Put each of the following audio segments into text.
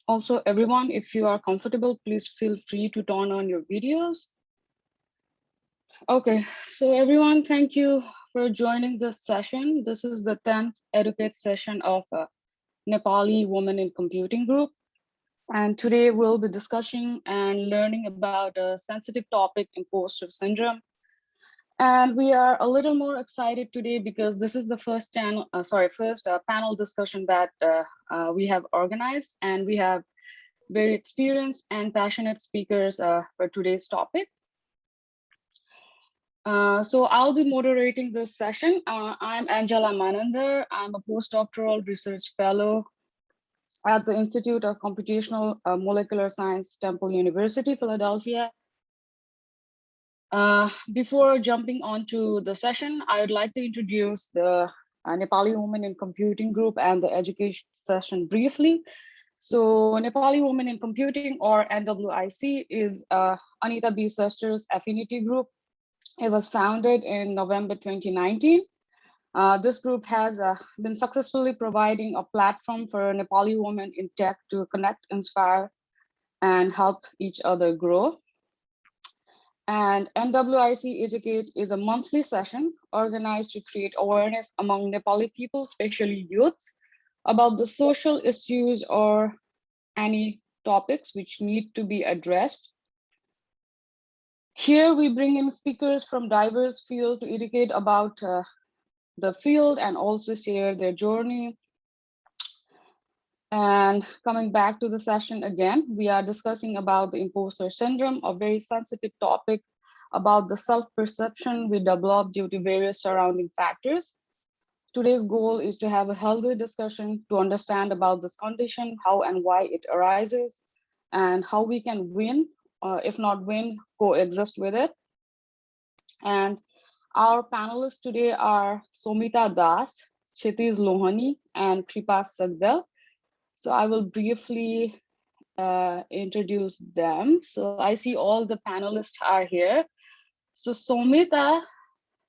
Also, everyone, if you are comfortable, please feel free to turn on your videos. Okay, so everyone, thank you for joining this session. This is the 10th Educate session of Nepali Women in Computing group. And today we'll be discussing and learning about a sensitive topic, imposter syndrome. And we are a little more excited today because this is the first panel discussion that we have organized, and we have very experienced and passionate speakers for today's topic. So I'll be moderating this session. I'm Anjela Manandhar. I'm a postdoctoral research fellow at the Institute of Computational Molecular Science, Temple University, Philadelphia. Before jumping onto the session, I would like to introduce the Nepali Women in Computing group and the education session briefly. So Nepali Women in Computing, or NWiC, is Anita B. Sisters affinity group. It was founded in November 2019. This group has been successfully providing a platform for Nepali women in tech to connect, inspire, and help each other grow. And NWiC Educate is a monthly session organized to create awareness among Nepali people, especially youths, about the social issues or any topics which need to be addressed. Here we bring in speakers from diverse fields to educate about the field and also share their journey. And coming back to the session again, we are discussing about the imposter syndrome, a very sensitive topic about the self-perception we develop due to various surrounding factors. Today's goal is to have a healthy discussion to understand about this condition, how and why it arises, and how we can win, if not win, coexist with it. And our panelists today are Soumita Das, Kshitij Lohani, and Kripa Sigdel. So I will briefly introduce them. So I see all the panelists are here. So Soumita,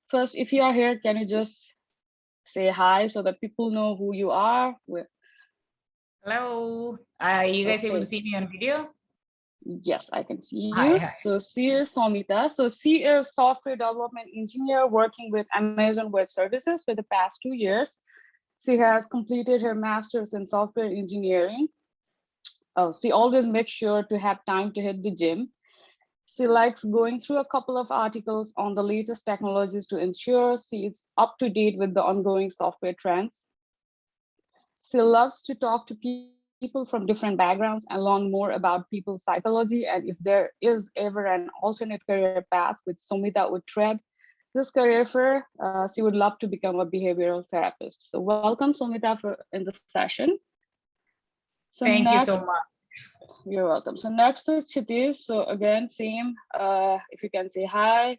first, if you are here, can you just say hi so that people know who you are? Hello, are you guys able to see me on video? Yes, I can see Hi, you. hi. So she is Soumita. So she is software development engineer working with Amazon Web Services for the past 2 years. She has completed her master's in software engineering. Oh, she always makes sure to have time to hit the gym. She likes going through a couple of articles on the latest technologies to ensure she is up to date with the ongoing software trends. She loves to talk to people from different backgrounds and learn more about people's psychology. And if there is ever an alternate career path which Soumita would tread this career for, she would love to become a behavioral therapist. So welcome, Soumita, in the session. So Thank you so next, much. you're welcome. So next is Kshitij. So again, same. If you can say hi,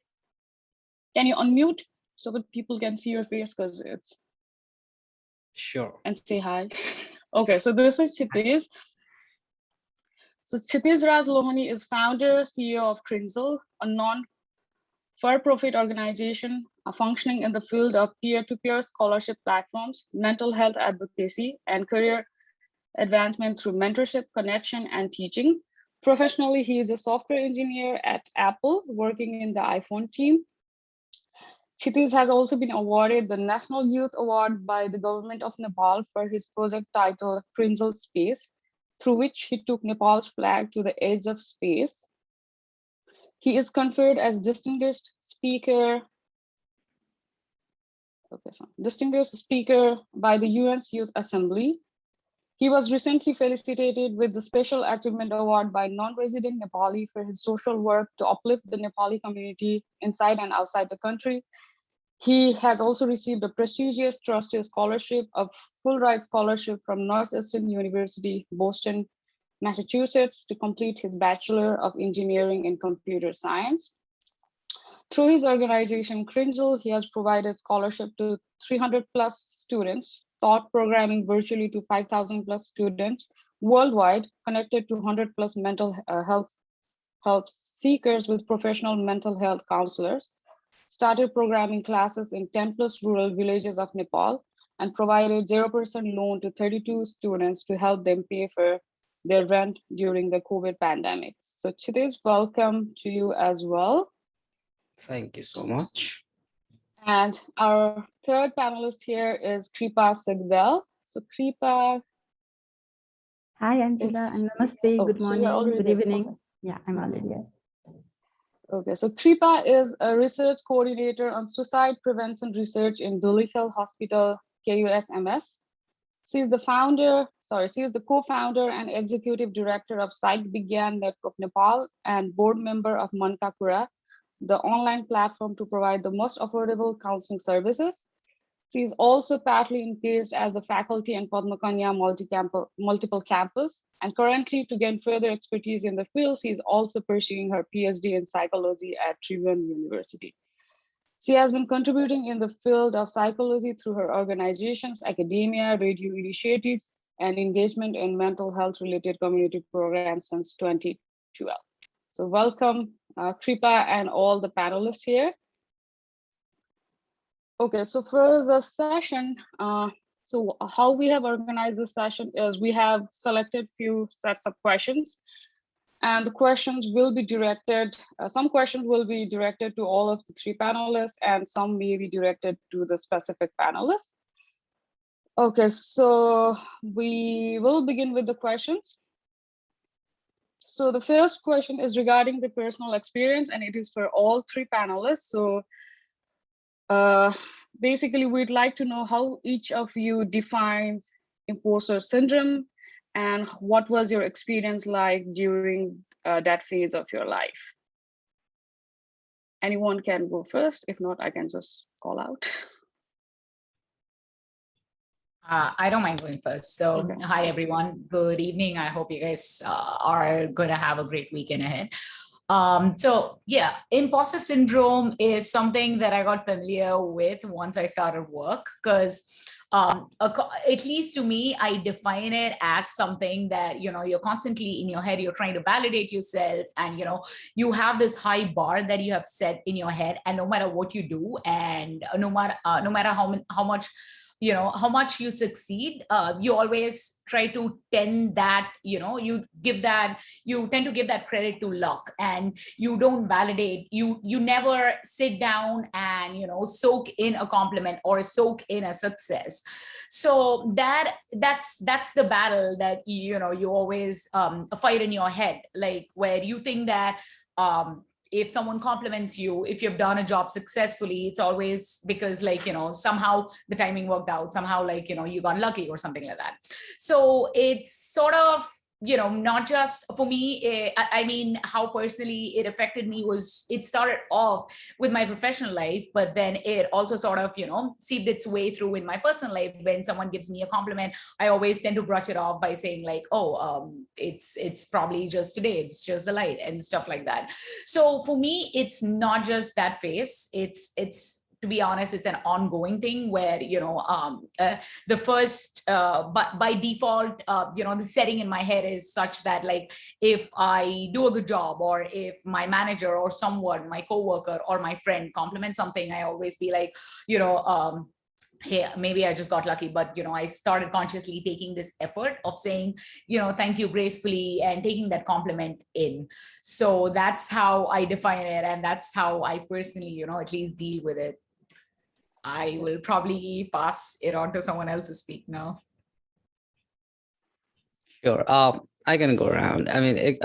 can you unmute so that people can see your face because it's sure, and say hi. Okay, so this is Kshitij. So Kshitij Lohani is founder, CEO of Krinzel, a non-for-profit organization functioning in the field of peer-to-peer scholarship platforms, mental health advocacy, and career advancement through mentorship, connection, and teaching. Professionally, he is a software engineer at Apple, working in the iPhone team. Kshitij has also been awarded the National Youth Award by the government of Nepal for his project titled Krinzel Space, through which he took Nepal's flag to the edge of space. He is conferred as Distinguished Speaker by the UN's Youth Assembly. He was recently felicitated with the Special Achievement Award by non-resident Nepali for his social work to uplift the Nepali community inside and outside the country. He has also received a prestigious trustee scholarship, a full ride scholarship from Northeastern University, Boston, Massachusetts, to complete his Bachelor of Engineering in Computer Science. Through his organization, Krinzel, he has provided scholarship to 300 plus students, taught programming virtually to 5,000 plus students worldwide, connected to 100 plus mental health seekers with professional mental health counselors, started programming classes in 10 plus rural villages of Nepal, and provided 0% loan to 32 students to help them pay for their rent during the COVID pandemic. So Kshitij, welcome to you as well. Thank you so much. And our third panelist here is Kripa Sigdel. So Kripa. Hi, Anjela, and namaste. Good So you're morning, already good there. evening. Okay. Yeah, I'm already here. Okay, so Kripa is a research coordinator on suicide prevention research in Dhulikhel Hospital, KUSMS. She is the co-founder and executive director of Psych Vigyan Network Nepal and board member of Mankakura, the online platform to provide the most affordable counseling services. She is also partly engaged as the faculty in Padma Kanya multiple campus, and currently to gain further expertise in the field, she is also pursuing her PhD in psychology at Tribhuvan University. She has been contributing in the field of psychology through her organizations, academia, radio initiatives, and engagement in mental health related community programs since 2012. So welcome, Kripa and all the panelists here. Okay, so for the session, so how we have organized this session is we have selected few sets of questions, and the questions will be directed, some questions will be directed to all of the three panelists, and some may be directed to the specific panelists. Okay, so we will begin with the questions. So the first question is regarding the personal experience, and it is for all three panelists. So basically, we'd like to know how each of you defines imposter syndrome and what was your experience like during that phase of your life. Anyone can go first. If not, I can just call out. I don't mind going first. So Okay. Hi, everyone. Good evening. I hope you guys are going to have a great weekend ahead. So yeah, imposter syndrome is something that I got familiar with once I started work, because at least to me, I define it as something that, you're constantly in your head, you're trying to validate yourself, and, you have this high bar that you have set in your head, and no matter what you do, and no matter how much, how much you succeed, you always try to tend that, you tend to give that credit to luck, and you don't validate, you never sit down and, soak in a compliment or soak in a success. So that's the battle that, you always fight in your head, like where you think that, if someone compliments you, if you've done a job successfully, it's always because, like, somehow the timing worked out, somehow, like, you got lucky or something like that. So it's sort of, not just for me, I mean, how personally it affected me was, it started off with my professional life, but then it also sort of, seeped its way through in my personal life. When someone gives me a compliment, I always tend to brush it off by saying, like, oh, it's probably just today, it's just the light and stuff like that. So for me, it's not just that phase, it's to be honest, it's an ongoing thing where, the first, but by default, the setting in my head is such that, like, if I do a good job, or if my manager or someone, my coworker or my friend compliments something, I always be like, hey, maybe I just got lucky. But, I started consciously taking this effort of saying, thank you gracefully, and taking that compliment in. So that's how I define it. And that's how I personally, at least deal with it. I will probably pass it on to someone else to speak now. Sure. I can go around. I mean,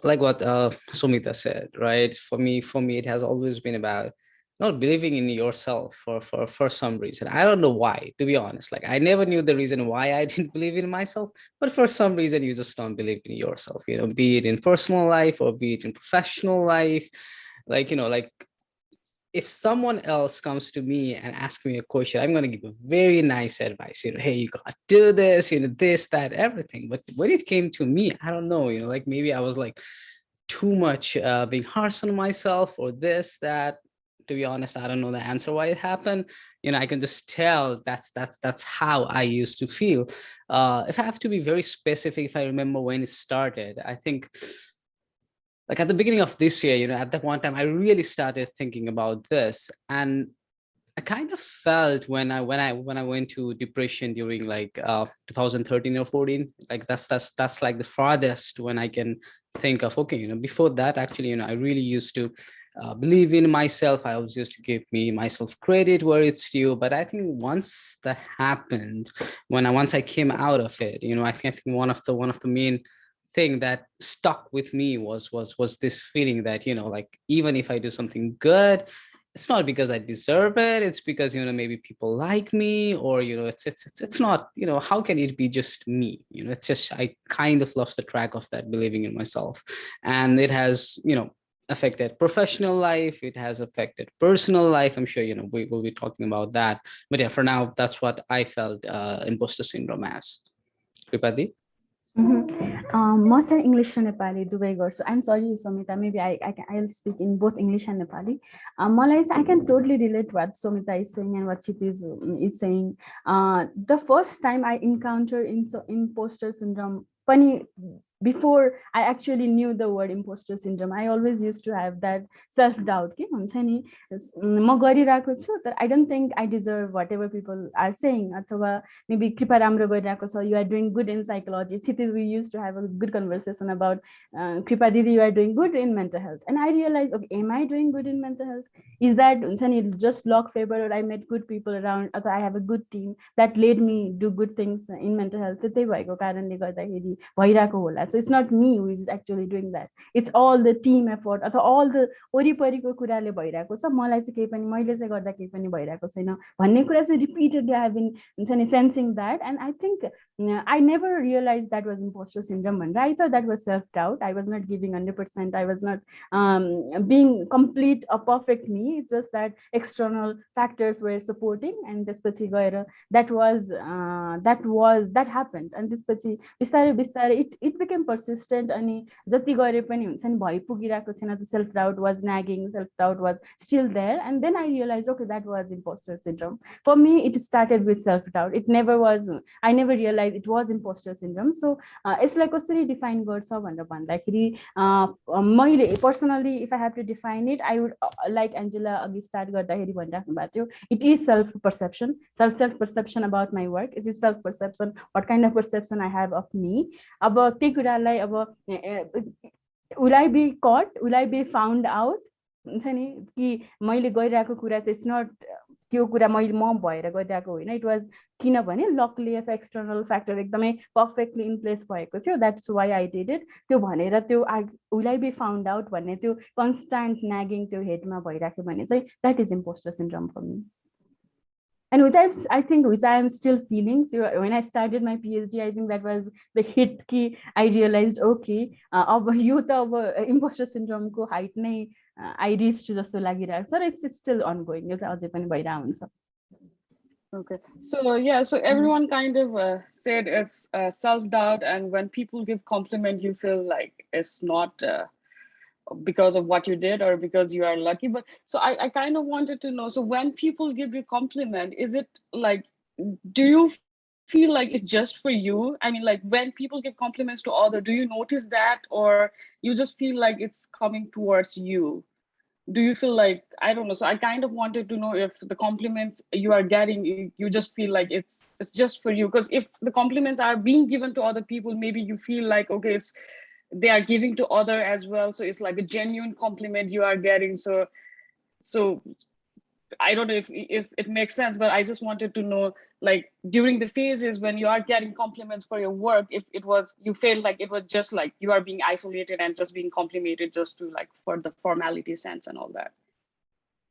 like what Soumita said, right? For me, it has always been about not believing in yourself for some reason. I don't know why, to be honest. Like, I never knew the reason why I didn't believe in myself, but for some reason you just don't believe in yourself, be it in personal life or be it in professional life. Like, like, if someone else comes to me and asks me a question, I'm going to give a very nice advice, hey, you got to do this, this, that, everything. But when it came to me, I don't know, like, maybe I was like too much being harsh on myself, or this, that. To be honest, I don't know the answer why it happened. I can just tell that's how I used to feel. If I have to be very specific, if I remember when it started, I think, like, at the beginning of this year, at that one time, I really started thinking about this. And I kind of felt when I went to depression during like 2013 or 14, like that's like the farthest when I can think of. Okay, before that, actually, I really used to believe in myself. I always used to give myself credit where it's due. But I think once that happened, once I came out of it, I think one of the main thing that stuck with me was this feeling that, like, even if I do something good, it's not because I deserve it. It's because, maybe people like me, or, it's not, how can it be just me? It's just, I kind of lost the track of that believing in myself. And it has, affected professional life. It has affected personal life. I'm sure, we will be talking about that. But yeah, for now, that's what I felt imposter syndrome as. Kripadi? म चाहिँ English र नेपाली दुवै गर्छु. I'm sorry Soumita, maybe I'll speak in both English and Nepali. मलाई चाहिँ I can totally relate what Soumita is saying and what Kshitij is saying. The first time I encountered imposter syndrome पनि, before I actually knew the word imposter syndrome, I always used to have that self-doubt. म गरिरहेको छु, तर I don't think I deserve whatever people are saying. अथवा maybe Kripa राम्रो गरिरहेको छ, you are doing good in psychology. Kshitij, we used to have a good conversation about Kripa Didi, you are doing good in mental health. And I realized, okay, am I doing good in mental health? Is that just luck, favor, or I met good people around, or I have a good team that led me do good things in mental health? त्यही भएको कारणले गर्दाखेरि भइरहेको होला. So it's not me who is actually doing that. It's all the team effort, अथवा all the वरिपरिको कुराले भइरहेको छ. मलाई चाहिँ केही पनि, मैले चाहिँ गर्दा केही पनि भइरहेको छैन भन्ने कुरा चाहिँ repeatedly I have been sensing that. And I think I never realized that was imposter syndrome. I thought that was self-doubt. I was not giving 100%. I was not being complete or perfect me. It's just that external factors were supporting, and त्यसपछि गएर that happened. And त्यसपछि बिस्तारै it became persistent. अनि जति गरे पनि हुन्छ नि, भइपुगिरहेको थिएन. The self-doubt was nagging, self-doubt was still there. And then I realized, okay, that was imposter syndrome. For me, it started with self-doubt. It never was, I never realized it was imposter syndrome. So यसलाई कसरी define गर्छ भनेर भन्दाखेरि मैले personally, if I have to define it, I would like Anjela अघि start गर्दाखेरि भनिराख्नु भएको थियो, it is self-perception, self-perception about my work. It is self-perception, what kind of perception I have of me. अब त्यही कुरालाई अब will I be caught, will I be found out हुन्छ नि, कि मैले गरिरहेको कुरा चाहिँ इट्स नट त्यो कुरा मैले म भएर गरिरहेको होइन. इट वाज किनभने लकली एज एक्सटर्नल फ्याक्टर एकदमै पर्फेक्टली इन प्लेस भएको थियो. That's why I did it. त्यो भनेर त्यो will I be found out भन्ने त्यो कन्स्ट्यान्ट नागिङ त्यो हेडमा भइराख्यो भने चाहिँ that is impostor syndrome for me. And which I am still feeling. When I started my PhD, I think that was the hit key. I realized, okay, अब यो त अब imposter syndrome को height नै I reached जस्तो लागिरहेको छ. It's still ongoing. यो चाहिँ अझै पनि भइरहेको हुन्छ. Okay, so yeah, so everyone kind of said it's self-doubt, and when people give compliment, you feel like it's not because of what you did or because you are lucky. But so I kind of wanted to know, so when people give you compliment, is it like, do you feel like it's just for you? I mean, like when people give compliments to others, do you notice that, or you just feel like it's coming towards you? Do you feel like, I don't know, so I kind of wanted to know if the compliments you are getting, you just feel like it's just for you? Because if the compliments are being given to other people, maybe you feel like, okay, they are giving to other as well, so it's like a genuine compliment you are getting. So I don't know if it makes sense, but I just wanted to know, like during the phases when you are getting compliments for your work, if it was, you felt like it was just like you are being isolated and just being complimented just to like for the formality sense and all that.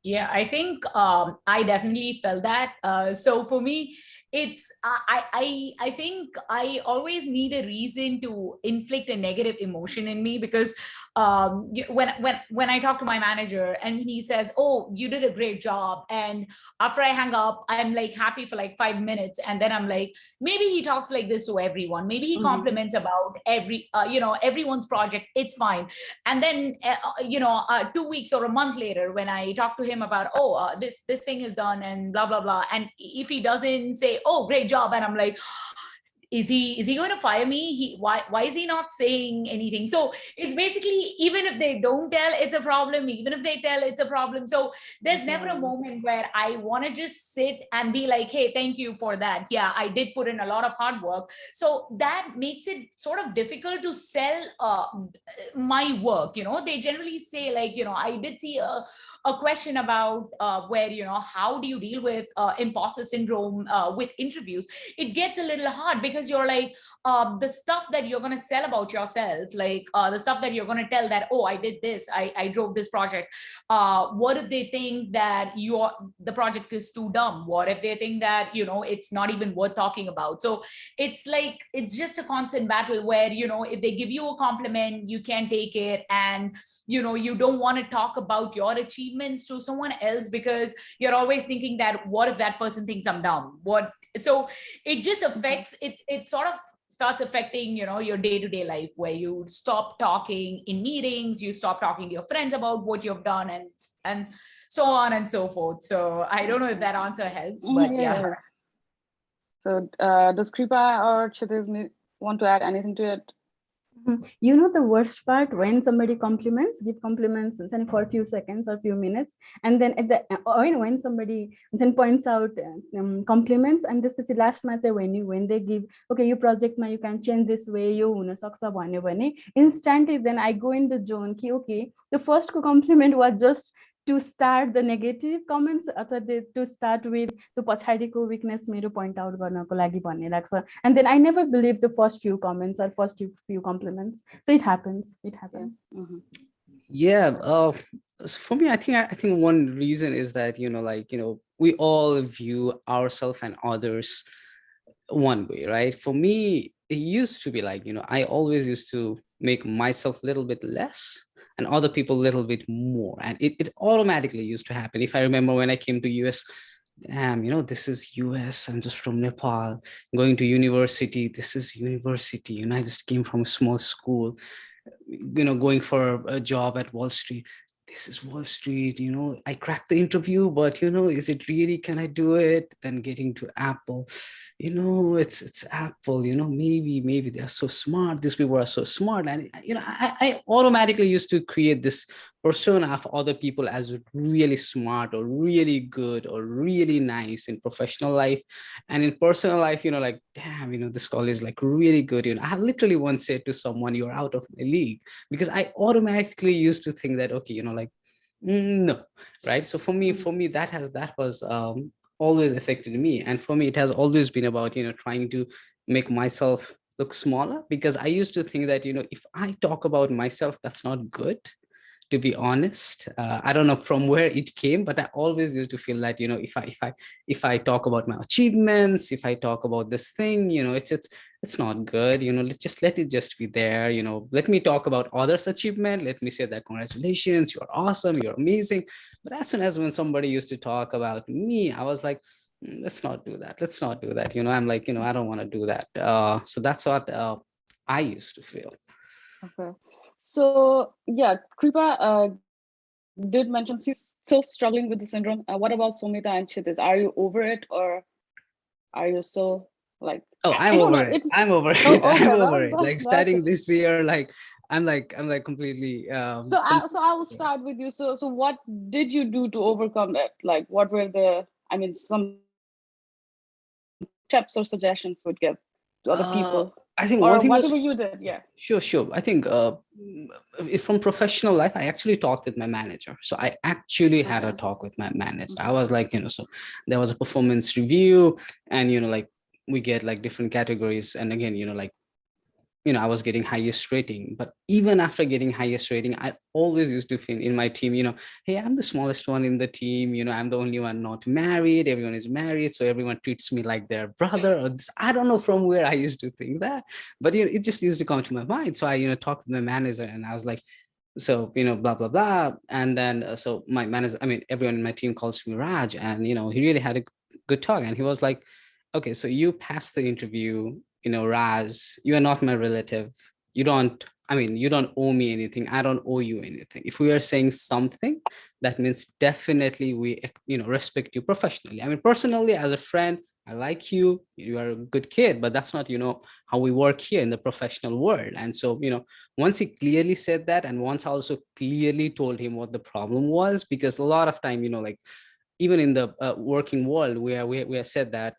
Yeah, I think I definitely felt that. So for me, it's I think I always need a reason to inflict a negative emotion in me, because when I talk to my manager and he says, "Oh, you did a great job," and after I hang up, I'm like happy for like 5 minutes, and then I'm like, maybe he talks like this to everyone. Maybe he compliments about everyone's project. It's fine. And then 2 weeks or a month later, when I talk to him about, this thing is done and blah blah blah, and if he doesn't say, "Oh, great job," and I'm like, is he going to fire me? Why is he not saying anything? So it's basically, even if they don't tell, it's a problem. Even if they tell, it's a problem. So there's never a moment where I want to just sit and be like, hey, thank you for that. Yeah, I did put in a lot of hard work. So that makes it sort of difficult to sell my work. They generally say, like, I did see a question about where, how do you deal with imposter syndrome with interviews? It gets a little hard because you're like, the stuff that you're going to sell about yourself, like the stuff that you're going to tell that, oh, I did this, I drove this project. What if they think that the project is too dumb? What if they think that, it's not even worth talking about? So it's like, it's just a constant battle where, if they give you a compliment, you can't take it. And, you don't want to talk about your achievements to someone else because you're always thinking that, what if that person thinks I'm dumb? So it just affects it sort of starts affecting, your day-to-day life, where you stop talking in meetings, you stop talking to your friends about what you've done, and so on and so forth. So I don't know if that answer helps, but yeah. So does Kripa or Kshitij want to add anything to it? The worst part, when somebody give compliments and for a few seconds or few minutes, and then when somebody points out compliments, and this last match when they give, okay, your project you can change this way, you instantly then I go in the zone. Okay, the first compliment was just to start the negative comments, to start with the pachadiko weakness मेरो point out गर्नको लागि भन्ने लाग्छ, and then I never believe the first few comments or first few compliments. So it happens. Yeah. So for me, I think one reason is that we all view ourselves and others one way, right? For me, it used to be like, I always used to make myself a little bit less and other people a little bit more, and it automatically used to happen. If I remember when I came to US, damn, this is US, I'm just from Nepal, going to university, this is university, I just came from a small school, going for a job at Wall Street, this is Wall Street, I cracked the interview, but is it really, can I do it? Then getting to Apple, it's Apple, maybe they are so smart, these people are so smart. And I automatically used to create this persona of other people as really smart or really good or really nice in professional life. And in personal life, like, damn, this call is like really good. I have literally once said to someone, you're out of my league, because I automatically used to think that, okay, no, right? So for me, that was always affected me. And for me, it has always been about, trying to make myself look smaller, because I used to think that, if I talk about myself, that's not good, to be honest. I don't know from where it came, but I always used to feel that, if I talk about my achievements, if I talk about this thing, it's not good. Let it just be there. Let me talk about others' achievement. Let me say that congratulations, you're awesome, you're amazing. But as soon as when somebody used to talk about me, I was like, let's not do that. Let's not do that. I'm like, I don't want to do that. So that's what I used to feel. Okay. So yeah, Kripa did mention she's still struggling with the syndrome. What about Soumita and Kshitij? Are you over it, or are you still like? Oh, I'm over it. I'm over it. I'm over it. Like starting this year, like I'm completely. So I will start with you. So what did you do to overcome that? Like, what were some tips or suggestions would give to other people? I think or one thing whatever you did, yeah. Sure. I think from professional life, I actually talked with my manager. So I actually had a talk with my manager. I was like, so there was a performance review, and like we get like different categories, and again, I was getting highest rating. But even after getting highest rating, I always used to feel in my team, hey, I'm the smallest one in the team. I'm the only one not married. Everyone is married. So everyone treats me like their brother. Or this. I don't know from where I used to think that, but it just used to come to my mind. So I, talked to my manager, and I was like, so, blah, blah, blah. And then, so my manager, everyone in my team calls me Raj, and, he really had a good talk. And he was like, okay, so you passed the interview, Raj, you are not my relative. You don't owe me anything. I don't owe you anything. If we are saying something, that means definitely we, respect you professionally. Personally, as a friend, I like you, you are a good kid, but that's not, how we work here in the professional world. And so, once he clearly said that, and once I also clearly told him what the problem was, because a lot of time, like even in the working world, we are said that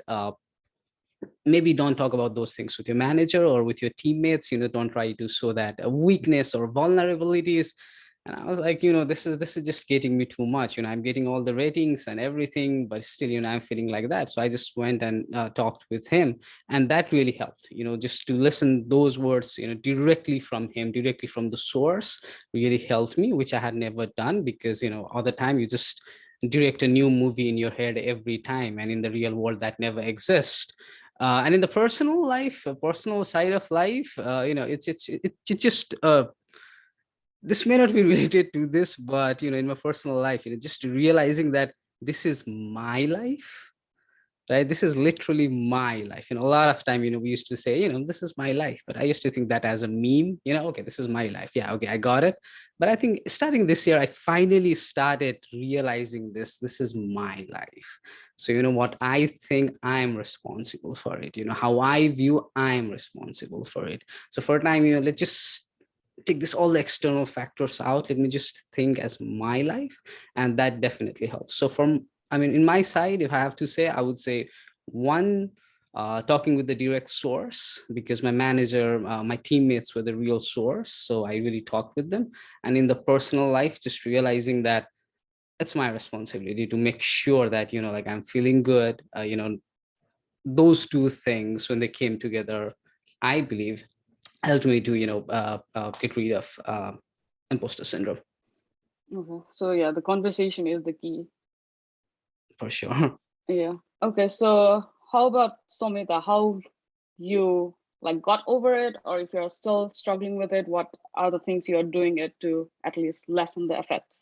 maybe don't talk about those things with your manager or with your teammates, don't try to show that weakness or vulnerabilities. And I was like, this is just getting me too much. I'm getting all the ratings and everything, but still, I'm feeling like that. So I just went and talked with him, and that really helped. Just to listen those words, directly from him, directly from the source, really helped me, which I had never done, because all the time you just direct a new movie in your head every time, and in the real world that never exists. And in the personal life, personal side of life, it's just this may not be related to this, but in my personal life, just realizing that this is my life, right? This is literally my life. A lot of time, we used to say, this is my life, but I used to think that as a meme, okay, this is my life. Yeah, okay, I got it. But I think starting this year, I finally started realizing this is my life. So, what I think, I'm responsible for it. How I view, I'm responsible for it. So for a time, let's just take this all the external factors out. Let me just think as my life, and that definitely helps. So in my side, if I have to say, I would say one, talking with the direct source, because my manager, my teammates were the real source. So I really talked with them. And in the personal life, just realizing that it's my responsibility to make sure that, like I'm feeling good. Those two things, when they came together, I believe helped me to, get rid of imposter syndrome. Okay. So yeah, the conversation is the key. For sure. Yeah. Okay. So how about Soumita? How you like got over it, or if you're still struggling with it, what are the things you're doing it to at least lessen the effects?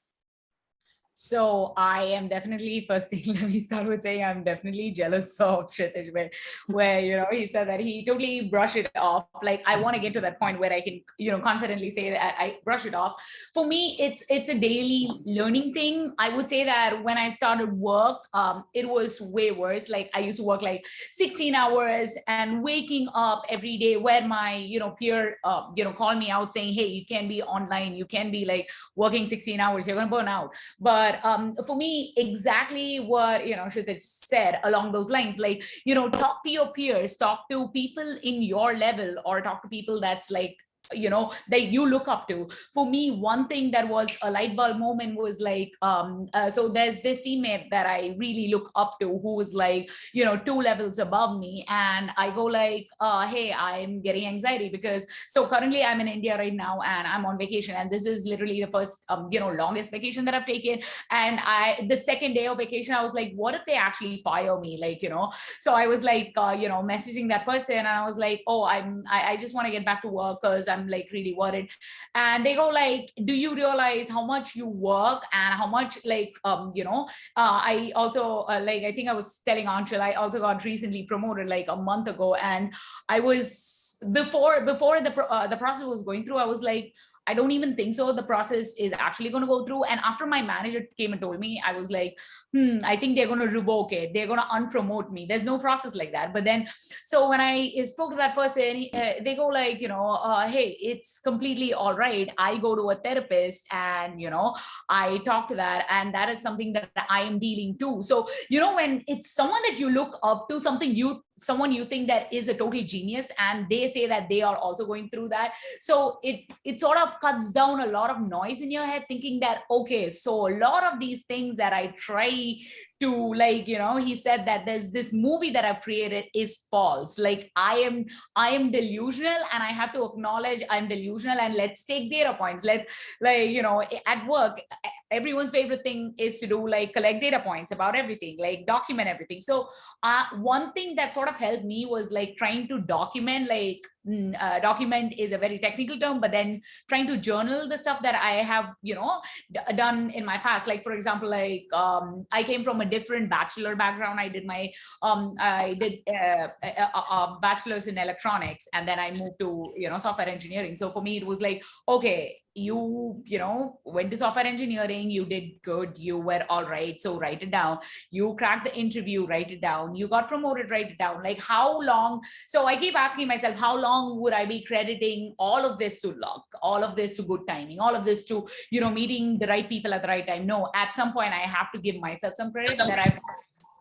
So I am definitely, first thing, let me start with saying I'm definitely jealous of Kshitij, where he said that he totally brushed it off. Like, I want to get to that point where I can, confidently say that I brush it off. For me, it's a daily learning thing. I would say that when I started work, it was way worse. Like, I used to work like 16 hours and waking up every day, where my, peer, call me out saying, hey, you can be online, you can be like working 16 hours, you're going to burn out. But for me, exactly what Kshitij said along those lines, like, talk to your peers, talk to people in your level, or talk to people that's like, that you look up to. For me, one thing that was a light bulb moment was like, so there's this teammate that I really look up to, who is like, 2 levels above me, and I go like, hey, I'm getting anxiety because, so currently I'm in India right now and I'm on vacation, and this is literally the first longest vacation that I've taken. And the second day of vacation, I was like, what if they actually fire me, like, so I was like, messaging that person, and I was like, oh, I just want to get back to work because I'm like really worried. And they go like, do you realize how much you work and how much, like, I also like, I think I was telling Anjela, I also got recently promoted like a month ago, and I was before the process was going through, I was like, I don't even think so the process is actually going to go through. And after my manager came and told me, I was like, I think they're going to revoke it, they're going to unpromote me, there's no process like that. But then, so when I spoke to that person, they go like, hey, it's completely all right, I go to a therapist and I talk to that, and that is something that I am dealing too. So when it's someone that you look up to, someone you think that is a total genius, and they say that they are also going through that, so it sort of cuts down a lot of noise in your head, thinking that, okay, so a lot of these things that I try to, like, he said that there's this movie that I've created is false. Like, I am delusional, and I have to acknowledge I'm delusional, and let's take data points. Let's, like, at work, everyone's favorite thing is to do, like, collect data points about everything, like document everything. So one thing that sort of helped me was like trying to document, like, document is a very technical term, but then trying to journal the stuff that I have, done in my past. Like, for example, like, I came from a different bachelor background. I did a bachelor's in electronics, and then I moved to, software engineering. So for me, it was like, okay, you know, went to software engineering, you did good, you were all right, so write it down. You cracked the interview, write it down. You got promoted, write it down. Like how long? So I keep asking myself, how long would I be crediting all of this to luck, all of this to good timing, all of this to, you know, meeting the right people at the right time? No, at some point I have to give myself some credit that I've,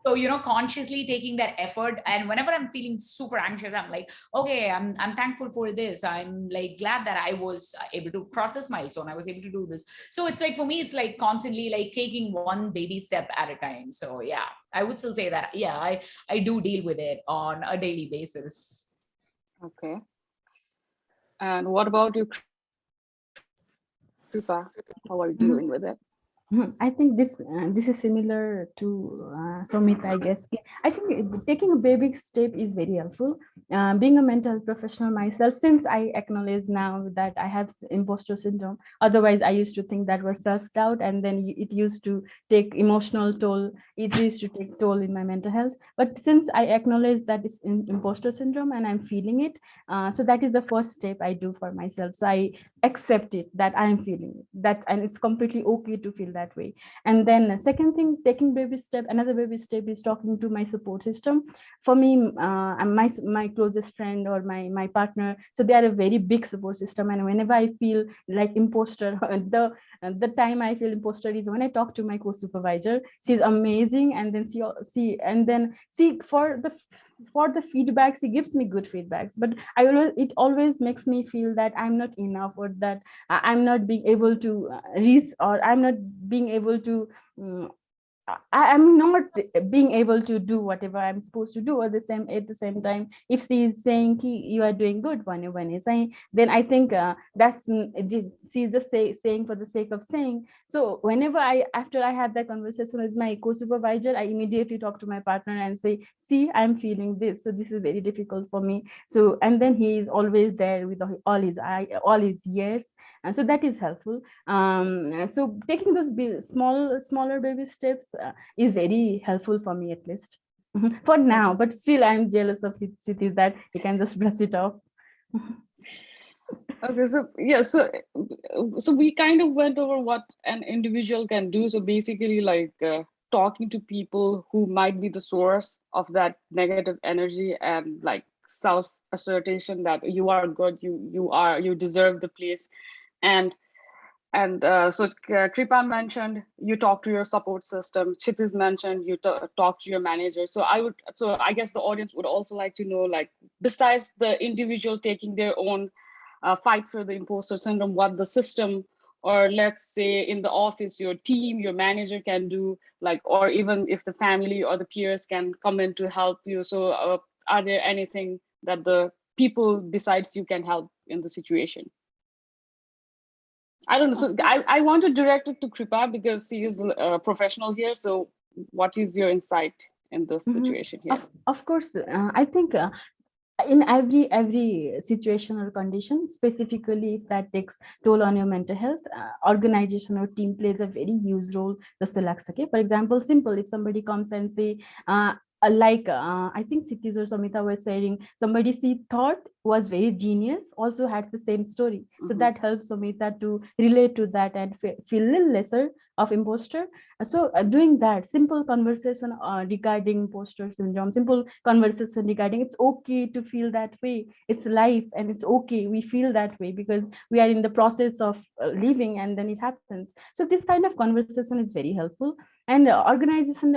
so, you know, consciously taking that effort. And whenever I'm feeling super anxious, I'm like, okay, I'm thankful for this. I'm like glad that I was able to process milestone. I was able to do this. So it's like, for me, it's like constantly like taking one baby step at a time. So yeah, I would still say that, yeah, I do deal with it on a daily basis. Okay. And what about you, Kripa? How are you dealing with it? I think this is similar to Soumita, I guess. I think taking a baby step is very helpful. Being a mental health professional myself, since I acknowledge now that I have imposter syndrome, otherwise I used to think that was self-doubt, and then it used to take emotional toll. It used to take toll in my mental health. But since I acknowledge that it's imposter syndrome and I'm feeling it, so that is the first step I do for myself. So I accept it, that I'm feeling it, that, and it's completely okay to feel that way. And then second thing, taking baby step, another baby step is talking to my support system. For me, my closest friend or my partner, so they are a very big support system. And whenever I feel like imposter, the time I feel imposter is when I talk to my co-supervisor. She's amazing, and then she for the feedbacks, he gives me good feedbacks, but it always makes me feel that I'm not enough, or that I'm not being able to reach, or I'm not being able to I'm not being able to do whatever I'm supposed to do. At the same time, if she is saying you are doing good, when is saying, then I think she's just saying for the sake of saying. So whenever after I have that conversation with my co-supervisor, I immediately talk to my partner and say, see, I'm feeling this, so this is very difficult for me. So, and then he is always there with all his years, and so that is helpful. So taking those smaller baby steps is very helpful for me, at least for now. But still, I'm jealous of Kshitij that he can just brush it off. Okay, so yeah, so we kind of went over what an individual can do. So basically, like talking to people who might be the source of that negative energy, and like self assertion that you are good, you deserve the place. And so Kripa mentioned you talk to your support system. Kshitij mentioned you talk to your manager. So I guess the audience would also like to know, like, besides the individual taking their own fight for the imposter syndrome, what the system, or let's say in the office, your team, your manager can do, like, or even if the family or the peers can come in to help you. So are there anything that the people besides you can help in the situation? I don't know. So I want to direct it to Kripa because she is a professional here. So what is your insight in this situation here? Of course, I think in every situation or condition, specifically if that takes toll on your mental health, organization or team plays a very huge role. For example, simple, if somebody comes and say, I think Kshitij or Soumita was saying, somebody she thought was very genius also had the same story. So that helps Soumita to relate to that and feel a little lesser of imposter. So doing that simple conversation regarding imposter syndrome, simple conversation regarding it's okay to feel that way, it's life, and it's okay, we feel that way because we are in the process of living, and then it happens. So this kind of conversation is very helpful. And organization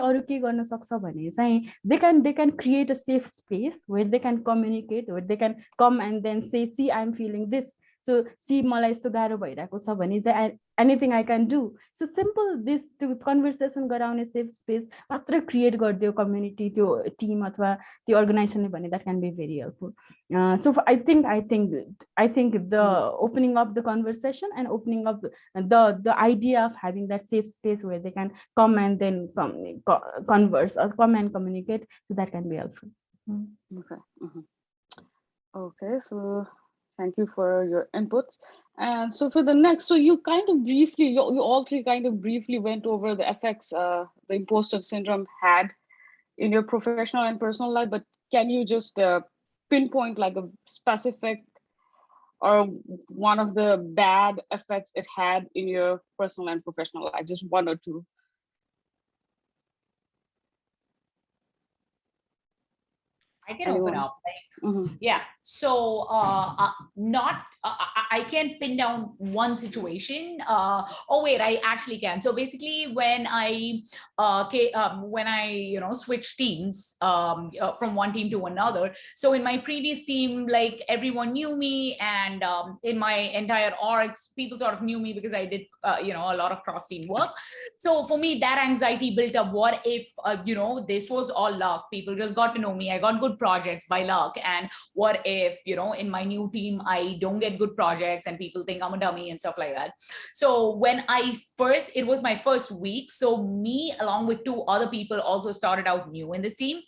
they can create a safe space where they can communicate, where they can come and then say, see, I'm feeling this, so see, malai यस्तो गाह्रो भइरहेको छ भने चाहिँ anything I can do. So simple, this conversation गराउने safe space मात्र create गरिदियो community, त्यो team अथवा त्यो organization भने, that can be very helpful. So I think the opening up the conversation and opening up the idea of having that safe space where they can come and then converse or come and communicate, so that can be helpful. Okay. Okay, so thank you for your inputs. And so for the next, so you kind of briefly, you all three kind of briefly went over the effects the imposter syndrome had in your professional and personal life, but can you just pinpoint like a specific or one of the bad effects it had in your personal and professional life? Just one or two. I can open Anyone? up. Yeah. So not I can't pin down one situation. Oh wait, I actually can. So basically, when I switched teams from one team to another. So in my previous team, like everyone knew me, and in my entire orgs, people sort of knew me because I did a lot of cross team work. So for me, that anxiety built up. What if this was all luck? People just got to know me. I got good projects by luck. And what if in my new team I don't get good projects and people think I'm a dummy and stuff like that. So when it was my first week, so me along with two other people also started out new in this team,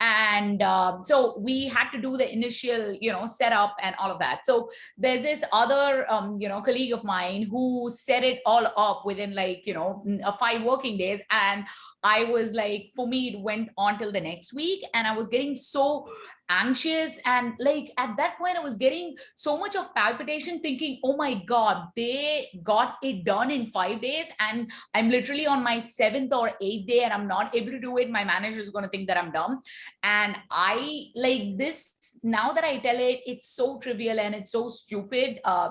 and so we had to do the initial setup and all of that. So there's this other colleague of mine who set it all up within 5 working days, and I was like, for me it went on till the next week, and I was getting so anxious, and like at that point I was getting so much of palpitation, thinking, oh my god, they got it done in 5 days and I'm literally on my 7th or 8th day and I'm not able to do it. My manager is going to think that I'm dumb. And I like this, now that I tell it, it's so trivial and it's so stupid. I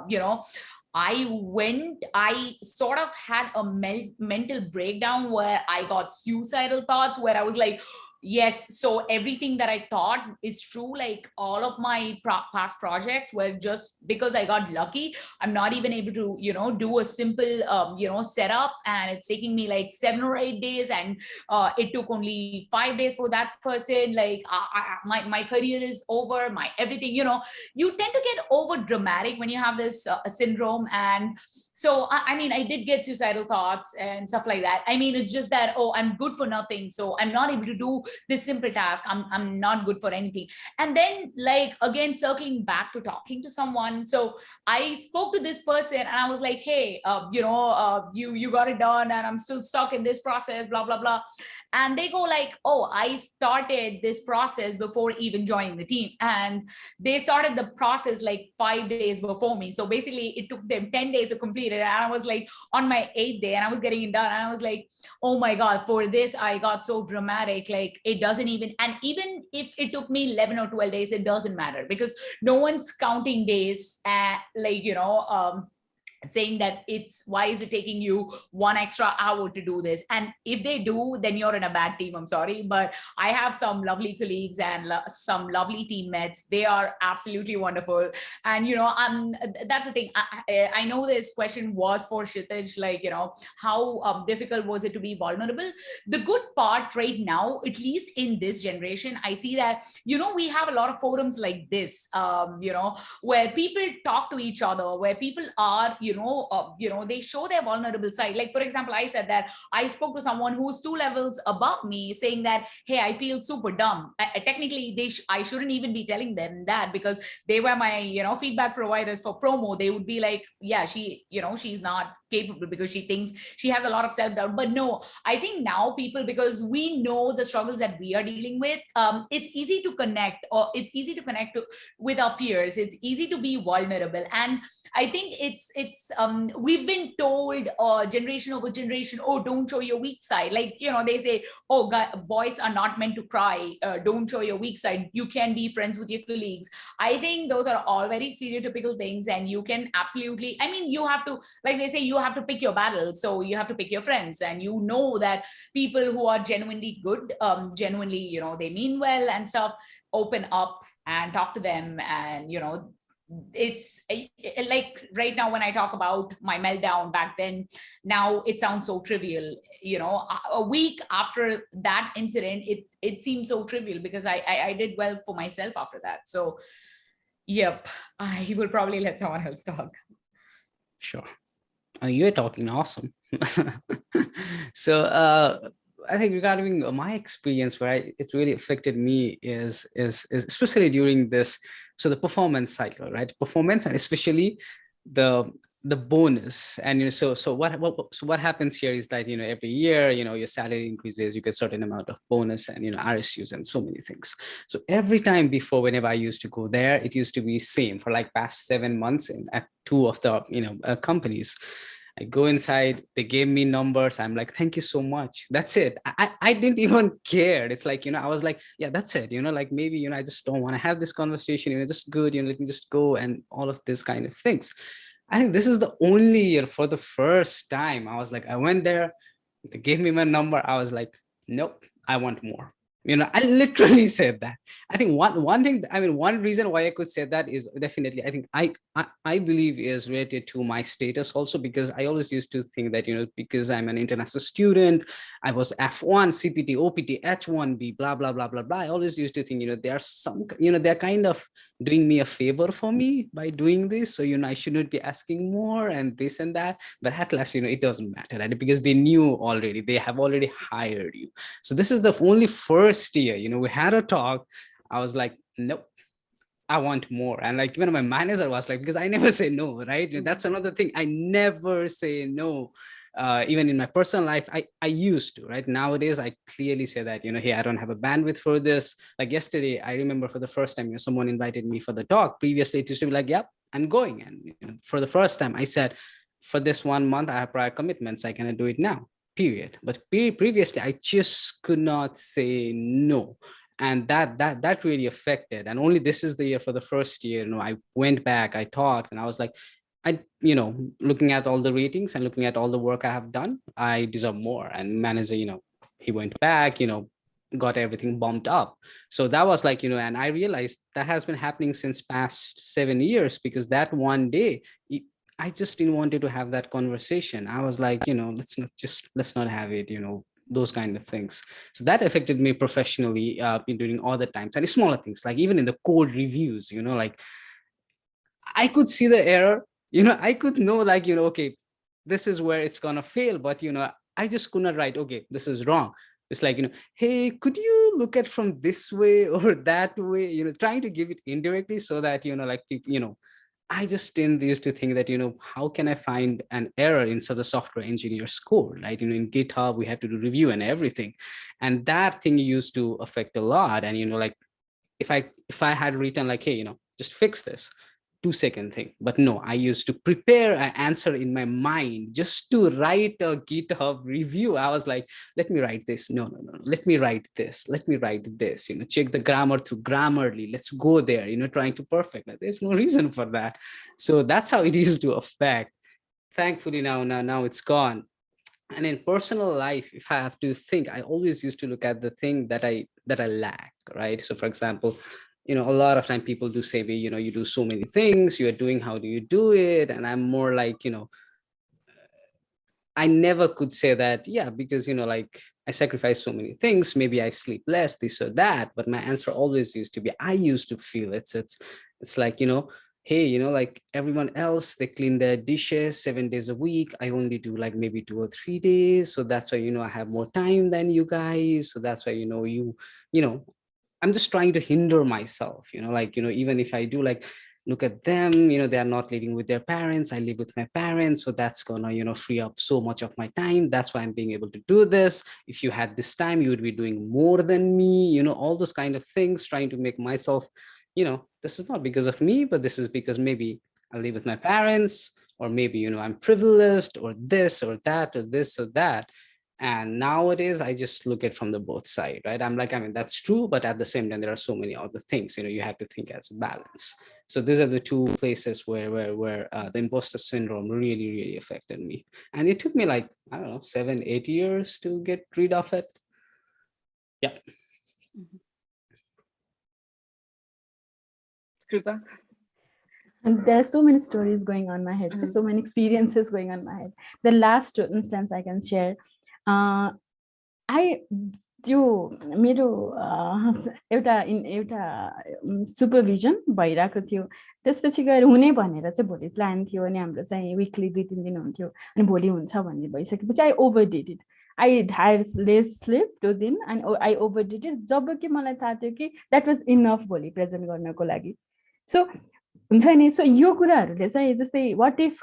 sort of had a mental breakdown where I got suicidal thoughts, where I was like, yes, so everything that I thought is true. Like all of my past projects were just because I got lucky. I'm not even able to, do a simple, setup, and it's taking me like 7 or 8 days, and it took only 5 days for that person. Like my career is over, my everything. You tend to get over dramatic when you have this syndrome, and so I mean, I did get suicidal thoughts and stuff like that. I mean, it's just that, oh, I'm good for nothing, so I'm not able to do this simple task. I'm not good for anything. And then, like, again, circling back to talking to someone, so I spoke to this person and I was like, hey, you got it done and I'm still stuck in this process, blah blah blah. And they go like, oh, I started this process before even joining the team, and they started the process like 5 days before me. So basically it took them 10 days to complete it, and I was like on my 8th day and I was getting it done, and I was like, oh my god, for this I got so dramatic. Like it doesn't even, and even if it took me 11 or 12 days, it doesn't matter, because no one's counting days at saying that it's why is it taking you 1 extra hour to do this. And if they do, then you're in a bad team, I'm sorry. But I have some lovely colleagues and some lovely teammates. They are absolutely wonderful. And that's the thing. I know this question was for Kshitij, like how difficult was it to be vulnerable. The good part right now, at least in this generation, I see that we have a lot of forums like this, where people talk to each other, where people are they show their vulnerable side. Like for example, I said that I spoke to someone who's 2 levels above me, saying that, hey, I feel super dumb. Technically I shouldn't even be telling them that, because they were my feedback providers for promo. They would be like, yeah, she's not capable because she thinks she has a lot of self-doubt. But no, I think now people, because we know the struggles that we are dealing with, it's easy to connect, or it's easy to connect with our peers. It's easy to be vulnerable. And I think it's we've been told generation over generation, oh, don't show your weak side. Like they say, oh, boys are not meant to cry, don't show your weak side, you can be friends with your colleagues. I think those are all very stereotypical things, and you can absolutely, I mean, you have to, like they say, you have to pick your battles. So you have to pick your friends, and that people who are genuinely good, genuinely they mean well and stuff, open up and talk to them. And it's like right now when I talk about my meltdown back then, now it sounds so trivial. A week after that incident, it seems so trivial, because I did well for myself after that. So yep, I will probably let someone else talk. Sure. You're talking awesome. So I think regarding my experience, where it really affected me is especially during this, so the performance cycle, right? Performance, and especially the the bonus. And so what happens here is that every year your salary increases, you get certain amount of bonus and RSUs and so many things. So every time before, whenever I used to go there, it used to be same for like past 7 months at two of the companies. I go inside, they gave me numbers. I'm like, thank you so much. That's it. I didn't even care. It's like, I was like, yeah, that's it. Like maybe, I just don't want to have this conversation, just good, let me just go and all of this kind of things. I think this is the only year for the first time I was like, I went there, they gave me my number. I was like, nope, I want more. I literally said that. I think one thing, one reason why I could say that is definitely, I think I believe is related to my status also, because I always used to think that, because I'm an international student, I was F1, CPT, OPT, H1B, blah, blah, blah, blah, blah. I always used to think, there are some, they're kind of doing me a favor for me by doing this. So, I shouldn't be asking more and this and that. But at last, it doesn't matter, right? Because they knew already, they have already hired you. So this is the only first year, we had a talk. I was like, nope, I want more. And like, even my manager was like, because I never say no, right? That's another thing. I never say no. Even in my personal life, I used to, right? Nowadays, I clearly say that, hey, I don't have a bandwidth for this. Like yesterday, I remember for the first time, someone invited me for the talk. Previously, it used to be like, yep, I'm going. And for the first time, I said, for this 1 month, I have prior commitments. I cannot do it now, period. But previously, I just could not say no. And that really affected. And only this is the year, for the first year, I went back, I talked, and I was like, looking at all the ratings and looking at all the work I have done, I deserve more. And manager, he went back, got everything bumped up. So that was like, and I realized that has been happening since past 7 years, because that one day, I just didn't want to have that conversation. I was like, let's not have it, those kind of things. So that affected me professionally during all the times, and smaller things, like even in the code reviews, like I could see the error, I could know like, okay, this is where it's gonna fail, but I just could not write, okay, this is wrong. It's like, hey, could you look at from this way or that way, trying to give it indirectly so that, like, I just didn't used to think that, how can I find an error in such a software engineer's code, right? In GitHub, we have to do review and everything. And that thing used to affect a lot. And, like, if I had written like, hey, just fix this, 2-second thing. But no, I used to prepare an answer in my mind just to write a GitHub review. I was like, let me write this. No. Let me write this. Let me write this, check the grammar through Grammarly. Let's go there, trying to perfect. Like, there's no reason for that. So that's how it used to affect. Thankfully now it's gone. And in personal life, if I have to think, I always used to look at the thing that I lack, right? So for example, a lot of time people do say, you do so many things, you are doing, how do you do it? And I'm more like, I never could say that, yeah, because, like I sacrifice so many things, maybe I sleep less, this or that. But my answer always used to be, I used to feel it's like, hey, like everyone else, they clean their dishes 7 days a week. I only do like maybe 2 or 3 days. So that's why, I have more time than you guys. So that's why, I'm just trying to hinder myself, like, even if I do like, look at them, they are not living with their parents. I live with my parents. So that's gonna, free up so much of my time. That's why I'm being able to do this. If you had this time, you would be doing more than me, all those kind of things, trying to make myself, this is not because of me, but this is because maybe I live with my parents, or maybe, I'm privileged, or this or that, or this or that. And nowadays, I just look at from the both side, right? I'm like, that's true, but at the same time, there are so many other things, you have to think as a balance. So these are the two places where the imposter syndrome really, really affected me. And it took me like, I don't know, 7-8 years to get rid of it. Yeah. Kripa? And there are so many stories going on in my head, so many experiences going on in my head. The last instance I can share, त्यो मेरो एउटा supervision भइरहेको थियो, त्यसपछि गएर हुने भनेर चाहिँ भोलि प्लान थियो, अनि हाम्रो चाहिँ विकली 2-3 दिन हुन्थ्यो, अनि भोलि हुन्छ भन्ने भइसकेपछि I overdid it. I had less sleep त्यो दिन, अनि आई ओभरडिड इट, जब कि मलाई थाहा थियो कि द्याट वाज इनफ भोलि प्रेजेन्ट गर्नको लागि. सो हुन्छ नि सो यो कुराहरूले चाहिँ जस्तै वाट इफ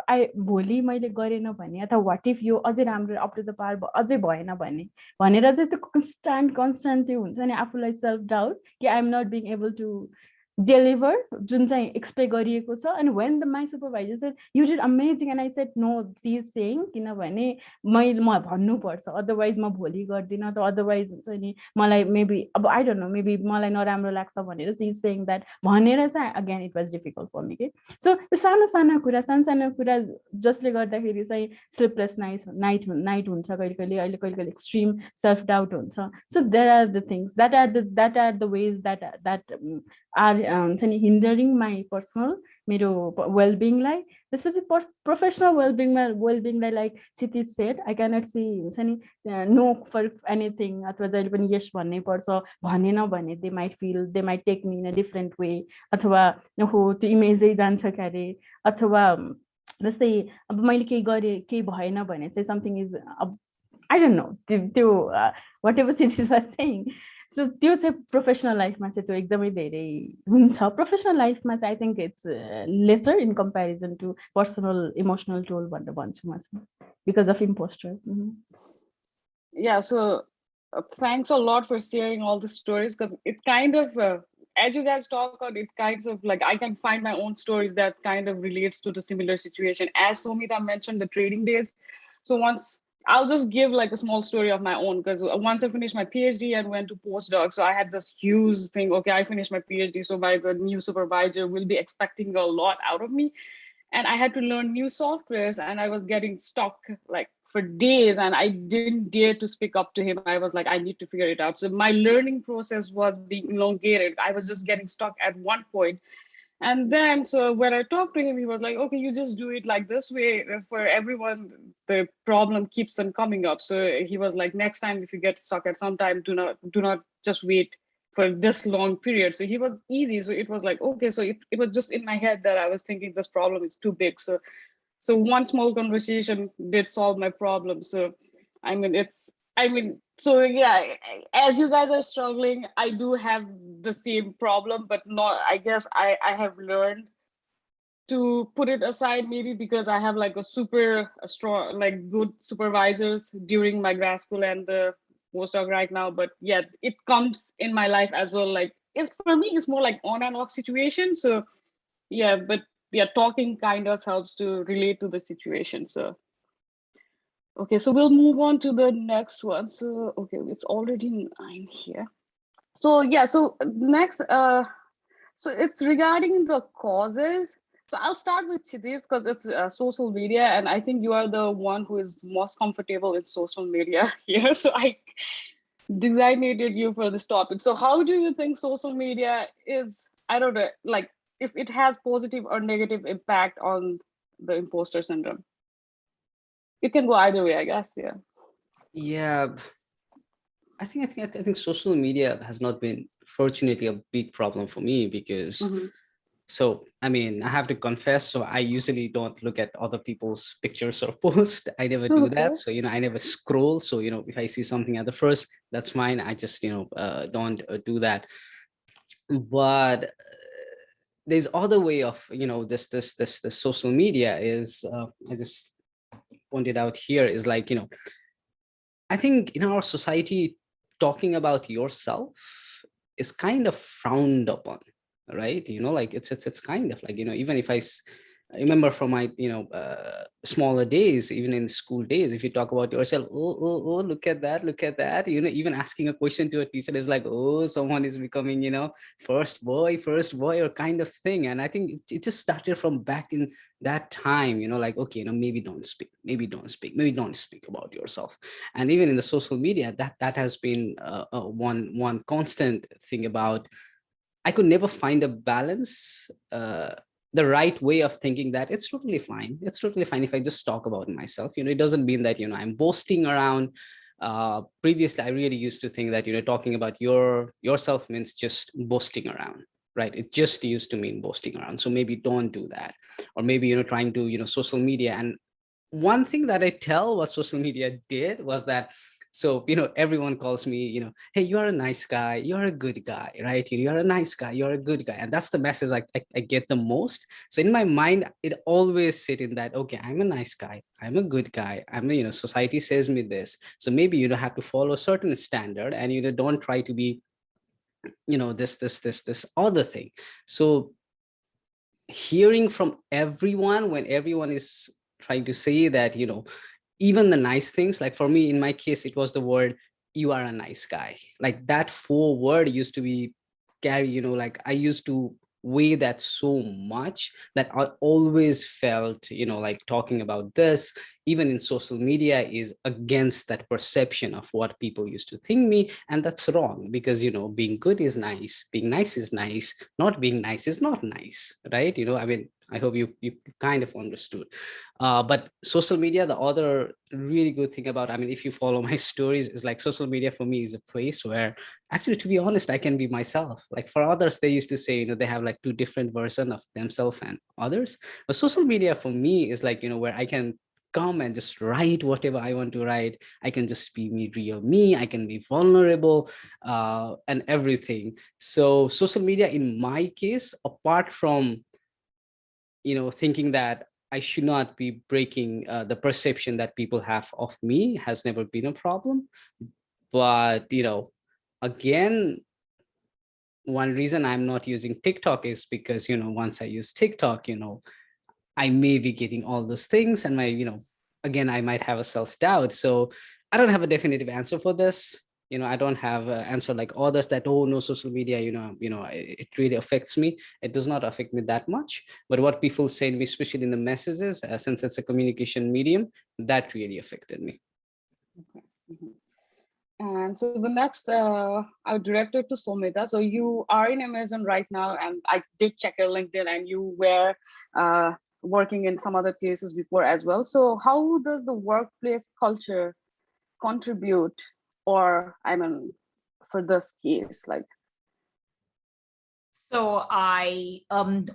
भोलि मैले गरेन भने अथवा वाट इफ यो अझै राम्रो अप टु द पावर अझै भएन भने भनेर चाहिँ त्यो कन्स्टेन्ट त्यो हुन्छ नि आफूलाई सेल्फ डाउट कि I am not being able to deliver जुन चाहिँ एक्सपेक्ट गरिएको छ अनि when the my supervisor said you did amazing and I said no she is saying किनभने म भन्नुपर्छ अदरवाइज म भोलि गर्दिनँ त अदरवाइज हुन्छ नि मलाई मेबी अब आई डोन्ट नो मेबी मलाई नराम्रो लाग्छ भनेर सी इज सेङ द्याट भनेर चाहिँ again it was difficult for me के सो यो सानो सानो कुरा जसले गर्दाखेरि चाहिँ स्लिपलेस नाइट हुन्छ कहिले कहिले अहिले कहिले कहिले एक्सट्रिम सेल्फ डाउट हुन्छ so there are the things that are the ways that हुन्छ नि हिन्डरिङ माई पर्सनल मेरो वेलबिङलाई त्यसपछि प्रोफेसनल वेलबिङलाई like Kshitij said I can't see हुन्छ नि नो फर एनिथिङ अथवा जहिले पनि यस भन्नै पर्छ भनेन भने they might take me in a different way अथवा हो त्यो इमेजै जान्छ क्यारे अथवा जस्तै अब मैले केही गरेँ केही भएन भने चाहिँ समथिङ इज अब आई डोन्ट नो त्यो whatever Kshitij was saying so त्यो चाहिँ प्रोफेसनल लाइफमा चाहिँ त्यो एकदमै धेरै हुन्छ प्रोफेसनल लाइफमा चाहिँ I think it's lesser in comparison to personal emotional toll भनेर भन्छु म चाहिँ because of impostor Yeah, so thanks a lot for sharing all the stories because it kind of as you guys talk on it kinds of like I can find my own stories that kind of relates to the similar situation as Soumita mentioned the trading days. So once I'll just give like a small story of my own because once I finished my PhD and went to postdoc, so I had this huge thing. Okay, I finished my PhD, so my the new supervisor will be expecting a lot out of me, and I had to learn new softwares, and I was getting stuck like for days, and I didn't dare to speak up to him. I was like, I need to figure it out. So my learning process was being elongated. I was just getting stuck at one point. And then, so when I talked to him, he was like, okay, you just do it like this way. For everyone, the problem keeps on coming up. So he was like, next time, if you get stuck at some time, do not just wait for this long period. So he was easy. So it was like, okay, so it was just in my head that I was thinking this problem is too big. So one small conversation did solve my problem. So so yeah, as you guys are struggling, I do have the same problem, but not, I guess I have learned to put it aside maybe because I have like a strong, like good supervisors during my grad school and the postdoc right now. But yeah, it comes in my life as well. Like it's for me, it's more like on and off situation. So yeah, but yeah, talking kind of helps to relate to the situation. So okay, so we'll move on to the next one. So okay, it's already 9 here. So yeah, so next, so it's regarding the causes. So I'll start with Kshitij because it's social media, and I think you are the one who is most comfortable in social media here. So I designated you for this topic. So how do you think social media is, I don't know, like if it has positive or negative impact on the imposter syndrome? It can go either way, I guess. Yeah. Yeah, I think social media has not been, fortunately, a big problem for me because, so I mean, I have to confess, so I usually don't look at other people's pictures or posts. I never do that. So I never scroll. So if I see something at the first, that's fine. I just don't do that. But there's other way of this social media is I just pointed out here is like I think in our society talking about yourself is kind of frowned upon, right? Like it's kind of like even if I remember from my smaller days, even in school days, if you talk about yourself, oh look at that, even asking a question to a teacher is like, oh, someone is becoming first boy or kind of thing. And I think it just started from back in that time, like, okay, maybe don't speak about yourself. And even in the social media, that has been one constant thing about, I could never find a balance, the right way of thinking that it's totally fine if I just talk about myself. It doesn't mean that I'm boasting around. Previously I really used to think that talking about yourself means just boasting around, right? It just used to mean boasting around. So maybe don't do that. Or maybe trying to social media. And one thing that I tell what social media did was that So, everyone calls me, hey, you're a nice guy, you're a good guy, right? You're a nice guy, you're a good guy. And that's the message I get the most. So in my mind, it always sit in that, okay, I'm a nice guy, I'm a good guy, society says me this. So maybe you don't have to follow a certain standard, and don't try to be, this other thing. So hearing from everyone, when everyone is trying to say that, even the nice things, like for me, in my case, it was the word, you are a nice guy. Like that 4 word used to be carry, like I used to weigh that so much that I always felt, like talking about this, even in social media, is against that perception of what people used to think me. And that's wrong, because, being good is nice, being nice is nice, not being nice is not nice, right? I mean, I hope you kind of understood. But social media, the other really good thing about, I mean, if you follow my stories, is like social media for me is a place where actually, to be honest, I can be myself. Like for others, they used to say, they have like 2 different versions of themselves and others. But social media for me is like, where I can come and just write whatever I want to write. I can just be me, real me. I can be vulnerable, and everything. So social media, in my case, apart from, thinking that I should not be breaking the perception that people have of me, has never been a problem. But, again, one reason I'm not using TikTok is because, once I use TikTok, I may be getting all those things, and again, I might have a self-doubt. So I don't have a definitive answer for this. I don't have an answer like others that, oh no, social media, it really affects me. It does not affect me that much. But what people say to me, especially in the messages, since it's a communication medium, that really affected me. Okay. And so the next, I'll direct it to Soumita. So you are in Amazon right now, and I did check your LinkedIn, and you were working in some other places before as well. So how does the workplace culture contribute, or I mean, for this case, like? So I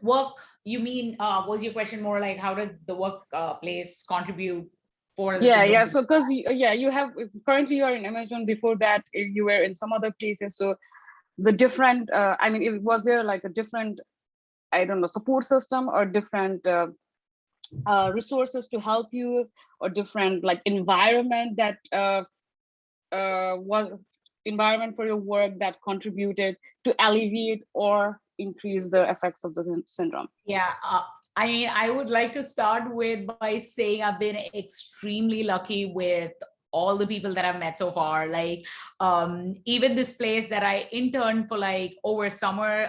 work, you mean, was your question more like how did the workplace contribute for the syndrome? Yeah. So because you have currently you are in Amazon. Before that, you were in some other places. So the different, I mean, was there like a different, I don't know, support system, or different resources to help you, or different like environment that was environment for your work that contributed to alleviate or increase the effects of the syndrome? Yeah, I mean, I would like to start with by saying I've been extremely lucky with all the people that I've met so far. Like, even this place that I interned for like over summer,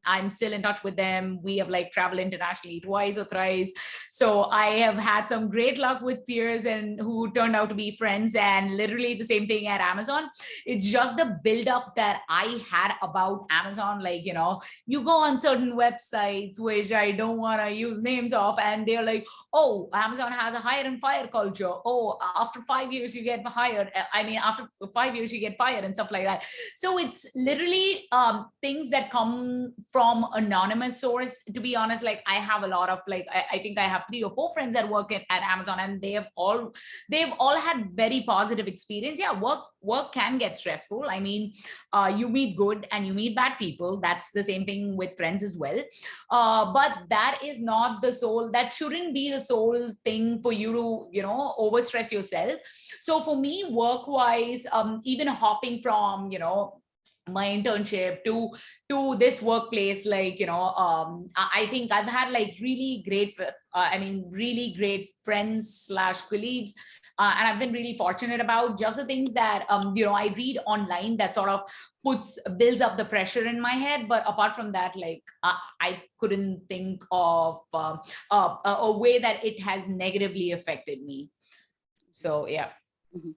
I'm still in touch with them. We have like traveled internationally twice or thrice. So I have had some great luck with peers and who turned out to be friends, and literally the same thing at Amazon. It's just the buildup that I had about Amazon. Like, you go on certain websites, which I don't want to use names of, and they're like, oh, Amazon has a hire and fire culture. Oh, after 5 years, you get hired. I mean, after 5 years, you get fired and stuff like that. So it's literally things that come from anonymous source. To be honest, like I have a lot of like, I think I have 3 or 4 friends that work at Amazon, and they've all had very positive experience. Yeah, work can get stressful. I mean, you meet good and you meet bad people. That's the same thing with friends as well. But that is not the sole, that shouldn't be the sole thing for you to, overstress yourself. So for me, work-wise, even hopping from, my internship to this workplace, like, I think I've had like really great, really great friends / colleagues. And I've been really fortunate about just the things that, I read online that sort of builds up the pressure in my head. But apart from that, like, I couldn't think of a way that it has negatively affected me. So, yeah. Mm-hmm.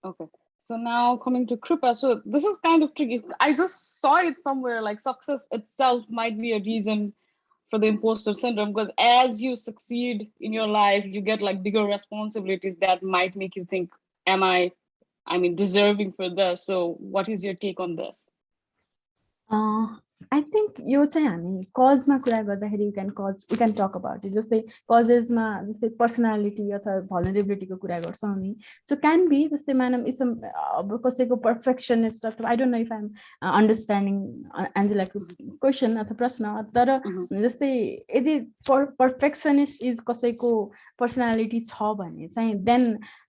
Okay. So now coming to Kripa. So this is kind of tricky. I just saw it somewhere, like success itself might be a reason for the imposter syndrome, because as you succeed in your life, you get like bigger responsibilities that might make you think, am I deserving for this? So what is your take on this? I think यो चाहिँ हामी कजमा कुरा गर्दाखेरि we can talk about it. जस्तै कजेसमा जस्तै personality अथवा भलनरेबिलिटीको कुरा गर्छौँ नि. So can be जस्तै मानव इसम अब कसैको पर्फेक्सनिस्ट अथवा I don't know if I'm understanding Anjelaको क्वेसन अथवा प्रश्न तर जस्तै यदि पर्फेक्सनिस्ट इज कसैको पर्सनालिटी छ भने चाहिँ देन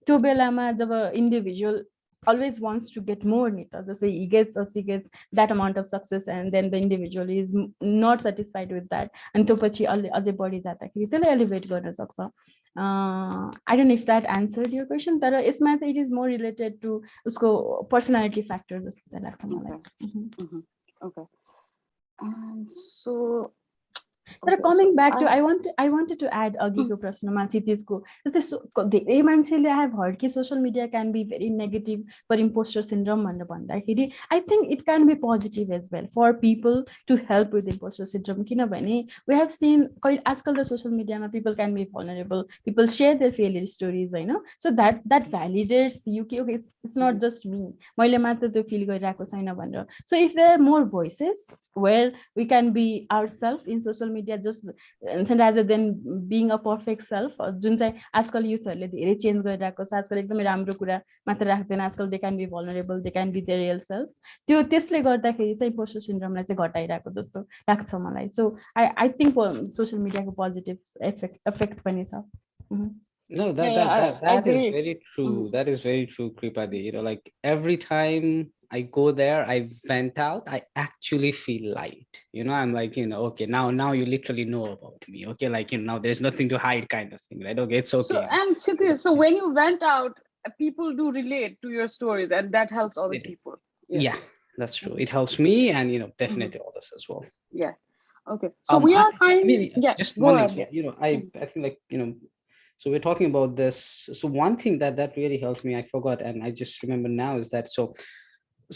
त्यो बेलामा जब individual always wants to get more nita जस्तै he gets or she gets that amount of success and then the individual is not satisfied with that and त्यो पछि अझै बढी जाँदाखेरि त्यसले एलिभेट गर्न सक्छ I don't know if that answered your question तर यसमा चाहिँ it is more related to उसको personality factor जस्तो चाहिँ लाग्छ मलाई. Okay. So तर coming back to I wanted to add अघिको प्रश्नमा क्षितिजको जस्तै धेरै मान्छेले I have heard कि social media can be very negative for imposter syndrome भनेर भन्दाखेरि I think it can be positive as well for people to help with imposter syndrome किनभने we have seen आजकल त social media मा people can be vulnerable, people share their failure stories Hahn, so that validates you कि okay it's not just me मैले मात्र त्यो feel गरिरहेको छैन भनेर. So if there are more voices where we can be ourselves in social media just rather than being a perfect self जुन चाहिँ आजकल युथहरुले धेरै चेन्ज गरिरहेको छ आजकल एकदमै राम्रो कुरा मात्र राख्दैन आजकल they can be vulnerable, they can be their real self त्यो त्यसले गर्दाखेरि चाहिँ imposter syndrome लाई चाहिँ घटाइरहेको जस्तो लाग्छ मलाई. So I think social media को positive effect पनि छ. No, that is very true. That is very true, Kripa. You know, like every time I go there, I vent out, I actually feel light. You know, I'm like, you know, okay, now you literally know about me. Okay, like, you know, now there's nothing to hide kind of thing, right? Okay, it's okay. So, and Kshitij, so when you went out, people do relate to your stories and that helps other people. Yeah, that's true. It helps me and, you know, definitely others as well. Yeah. Okay. So we are just one thing, you know, I think like, you know, so we're talking about this. So one thing that really helped me, I forgot, and I just remember now is that so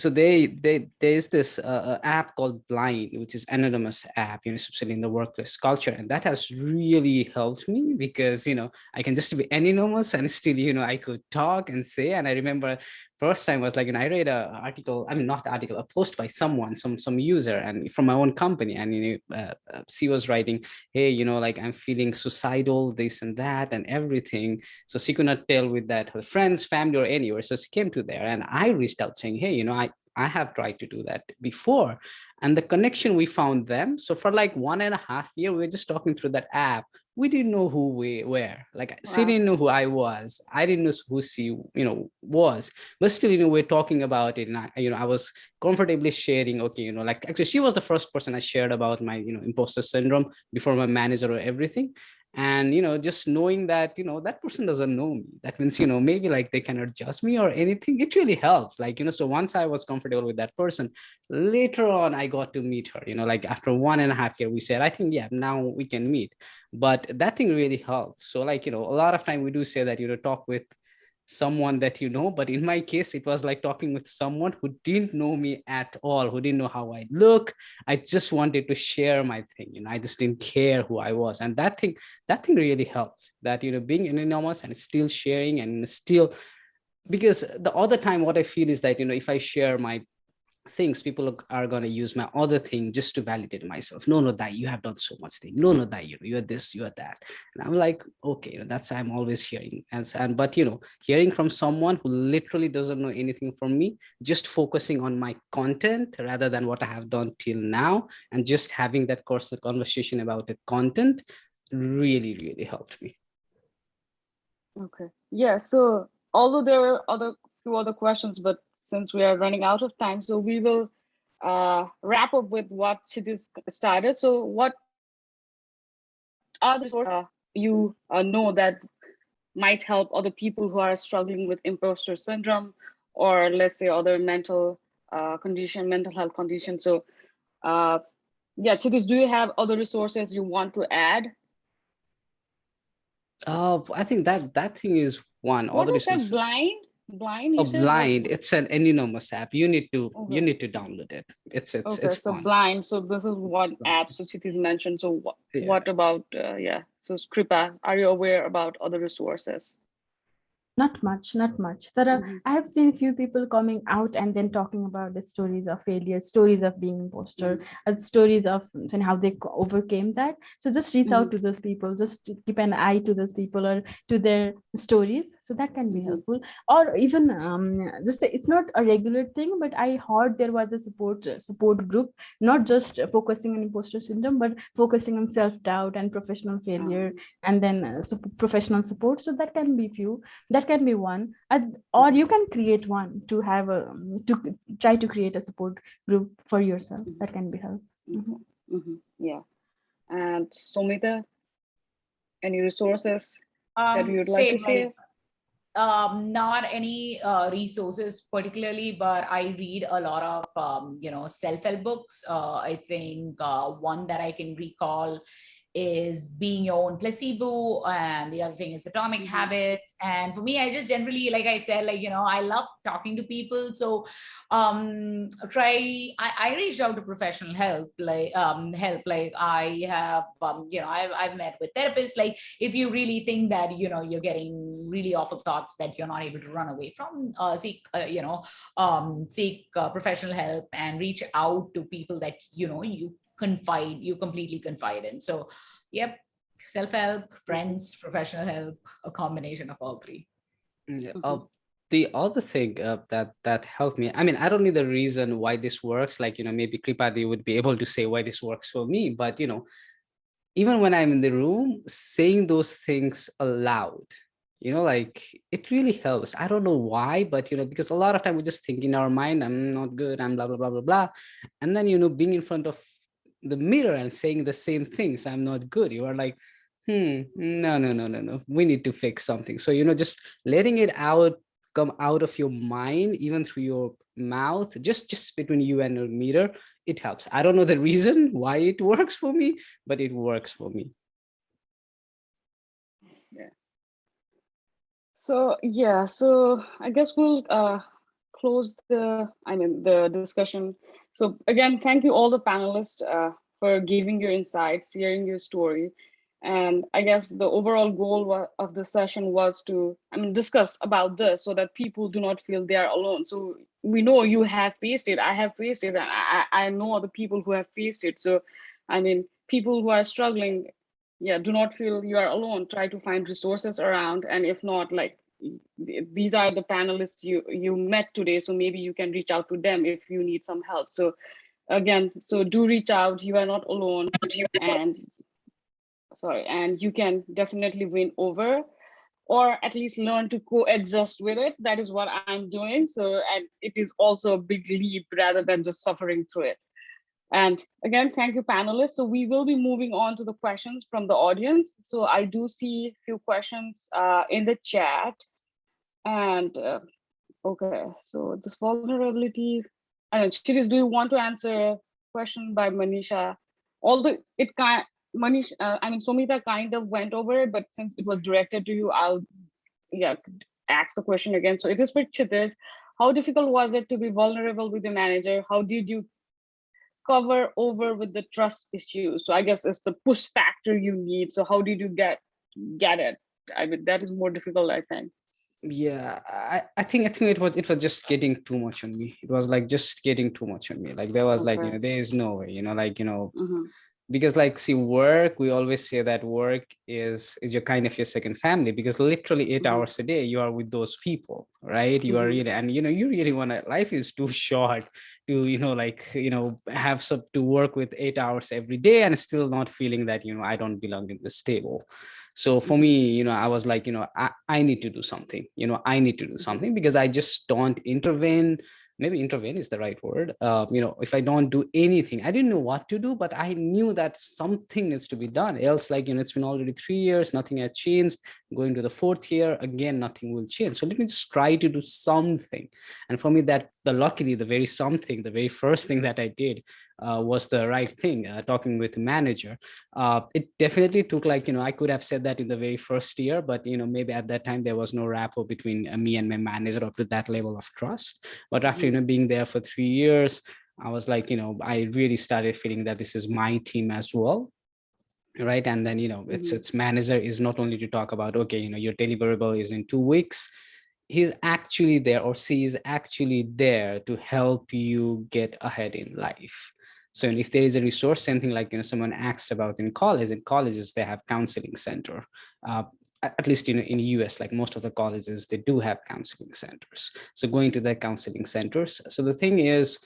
there's this app called Blind, which is anonymous app, you know, especially in the workplace culture, and that has really helped me because, you know, I can just be anonymous and still, you know, I could talk and say. And I remember first time was like, and I read a post by someone, some user, and from my own company, and you know, she was writing, hey, you know, like I'm feeling suicidal, this and that and everything. So she could not tell with that her friends, family, or anywhere. So she came to there, and I reached out saying, hey, you know, I have tried to do that before, and the connection we found them. So for like 1.5 years, we were just talking through that app. We didn't know who we were. Like, she didn't know who I was. I didn't know who she, you know, was. But still, you know, we're talking about it. And I was comfortably sharing, okay, you know, like actually she was the first person I shared about my, you know, imposter syndrome before my manager or everything. And, you know, just knowing that, you know, that person doesn't know me, that means, you know, maybe like they cannot judge me or anything. It really helped. Like, you know, so once I was comfortable with that person, later on, I got to meet her, you know, like after 1.5 years, we said, I think, yeah, now we can meet. But that thing really helped. So like, you know, a lot of time we do say that, you know, talk with someone that you know, but in my case it was like talking with someone who didn't know me at all, who didn't know how I look. I just wanted to share my thing, you know, I just didn't care who I was. And that thing really helped, that, you know, being anonymous and still sharing and still, because the other time what I feel is that, you know, if I share my things, people are going to use my other thing just to validate myself. No, that you have done so much thing. No, that you are this, you are that. And I'm like, okay, you know, that's I'm always hearing. And but, you know, hearing from someone who literally doesn't know anything from me, just focusing on my content rather than what I have done till now, and just having that conversation about the content really, really helped me. Okay. Yeah. So although there are few other questions, but since we are running out of time, so we will wrap up with what Kshitij started. So what are the resources you know that might help other people who are struggling with imposter syndrome, or let's say other mental health condition? So yeah, Kshitij, do you have other resources you want to add? I think that thing is one. What is that? Blind? Oh, Blind. It's an anonymous app. You need to download it. It's okay. So fun. Blind. So this is one app. So Kshitij mentioned. So what about So Kripa, are you aware about other resources? Not much, not much. There are, I have seen few people coming out and then talking about the stories of failure, stories of being imposter, stories of and how they overcame that. So just reach out to those people, just keep an eye to those people or to their stories. So that can be helpful. Or even just it's not a regular thing, but I heard there was a support group, not just focusing on imposter syndrome, but focusing on self-doubt and professional failure, and then professional support. So that can be few. That can be one, or you can create one to have a to try to create a support group for yourself. That can be helpful. Yeah. And Soumita, any resources that you would like to Same, share? like not any resources particularly, but I read a lot of self-help books. I think one that I can recall is Being Your Own Placebo, and the other thing is Atomic Habits. And for me, I just generally, like I said, I love talking to people. So I reached out to professional help, I have I've met with therapists. Like, if you really think that you're getting really awful thoughts that you're not able to run away from, seek professional help and reach out to people that you completely confide in. So yep, self-help, friends, professional help, a combination of all three. The other thing that helped me, I mean, I don't need the reason why this works, like maybe Kripa would be able to say why this works for me, but even when I'm in the room, saying those things aloud, like, it really helps. I don't know why, but because a lot of time we just think in our mind, I'm not good, I'm blah blah blah blah blah, and then being in front of the mirror and saying the same things, I'm not good, you are like, no, we need to fix something. So just letting it out, come out of your mind, even through your mouth, just between you and your mirror, it helps. I don't know the reason why it works for me, but it works for me. So I guess we'll close the discussion. So again, thank you all the panelists for giving your insights, sharing your story. And I guess the overall goal of the session was to discuss about this so that people do not feel they are alone. So we know you have faced it, I have faced it, and I know other people who have faced it. So people who are struggling, do not feel you are alone. Try to find resources around, and if not, like, these are the panelists you met today, so maybe you can reach out to them if you need some help. So again, so do reach out. You are not alone, and you can definitely win over, or at least learn to coexist with it. That is what I'm doing. So, and it is also a big leap rather than just suffering through it. And again, thank you, panelists. So we will be moving on to the questions from the audience. So I do see a few questions in the chat. And okay, so this vulnerability, I don't know, Kshitij, do you want to answer a question by Manisha? Although it kind, Manish, Soumita kind of went over it, but since it was directed to you, I'll ask the question again. So it is for Kshitij. How difficult was it to be vulnerable with the manager? How did you cover over with the trust issues? So I guess it's the push factor you need. So how did you get it? I mean, that is more difficult, I think. Yeah, I think it was just getting too much on me. It was like just getting too much on me. Like, there was like, there is no way, because, like, see, work, we always say that work is your kind of your second family, because literally 8 hours a day you are with those people, right? You are really, and you really want to, life is too short to have to work with 8 hours every day and still not feeling that I don't belong in this table. So for me, I was like, I need to do something. I need to do something, because I just don't intervene. Maybe intervene is the right word. If I don't do anything, I didn't know what to do, but I knew that something needs to be done. Else, like, it's been already 3 years, nothing has changed. Going to the 4th year, again, nothing will change. So let me just try to do something. And for me, luckily, the very first thing that I did was the right thing, talking with the manager. It definitely took, like, I could have said that in the very first year, but, maybe at that time there was no rapport between me and my manager up to that level of trust. But after, being there for 3 years, I was like, I really started feeling that this is my team as well. Right. And then, its manager is not only to talk about, okay, your deliverable is in 2 weeks. he's actually there, or she is actually there to help you get ahead in life. So if there is a resource, something like, someone asked about in colleges, they have counseling center. At least in the US, like most of the colleges, they do have counseling centers. So going to the counseling centers. So the thing is,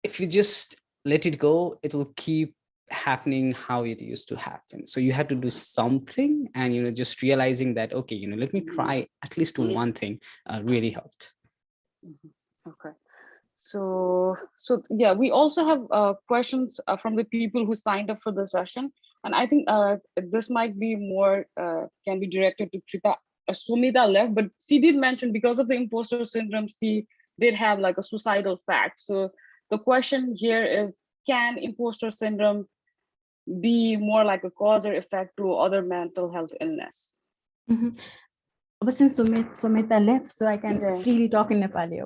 if you just let it go, it will keep happening how it used to happen. So you have to do something, and just realizing that, okay, let me try at least one thing, really helped. Okay. So yeah, we also have questions from the people who signed up for the session, and I think this might be more can be directed to Kripa. Soumita left, but she did mention because of the imposter syndrome, she did have like a suicidal fact. So the question here is, can imposter syndrome be more like a cause or effect to other mental health illness? But since Soumita left, so I can freely talk in Nepali.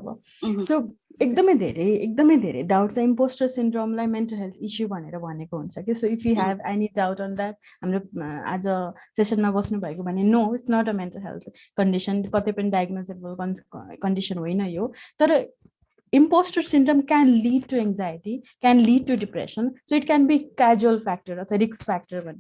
So एकदमै धेरै doubt छ impostor सिन्ड्रोमलाई mental health issue भनेर भनेको हुन्छ कि. So if you have any doubt on that, हाम्रो आज सेसनमा बस्नु भएको भने no, it's not a mental health condition, कतै पनि डायग्नोजेबल कन्डिसन होइन यो. तर imposter syndrome can lead to anxiety, can lead to depression. So it can be casual factor or the risk factor.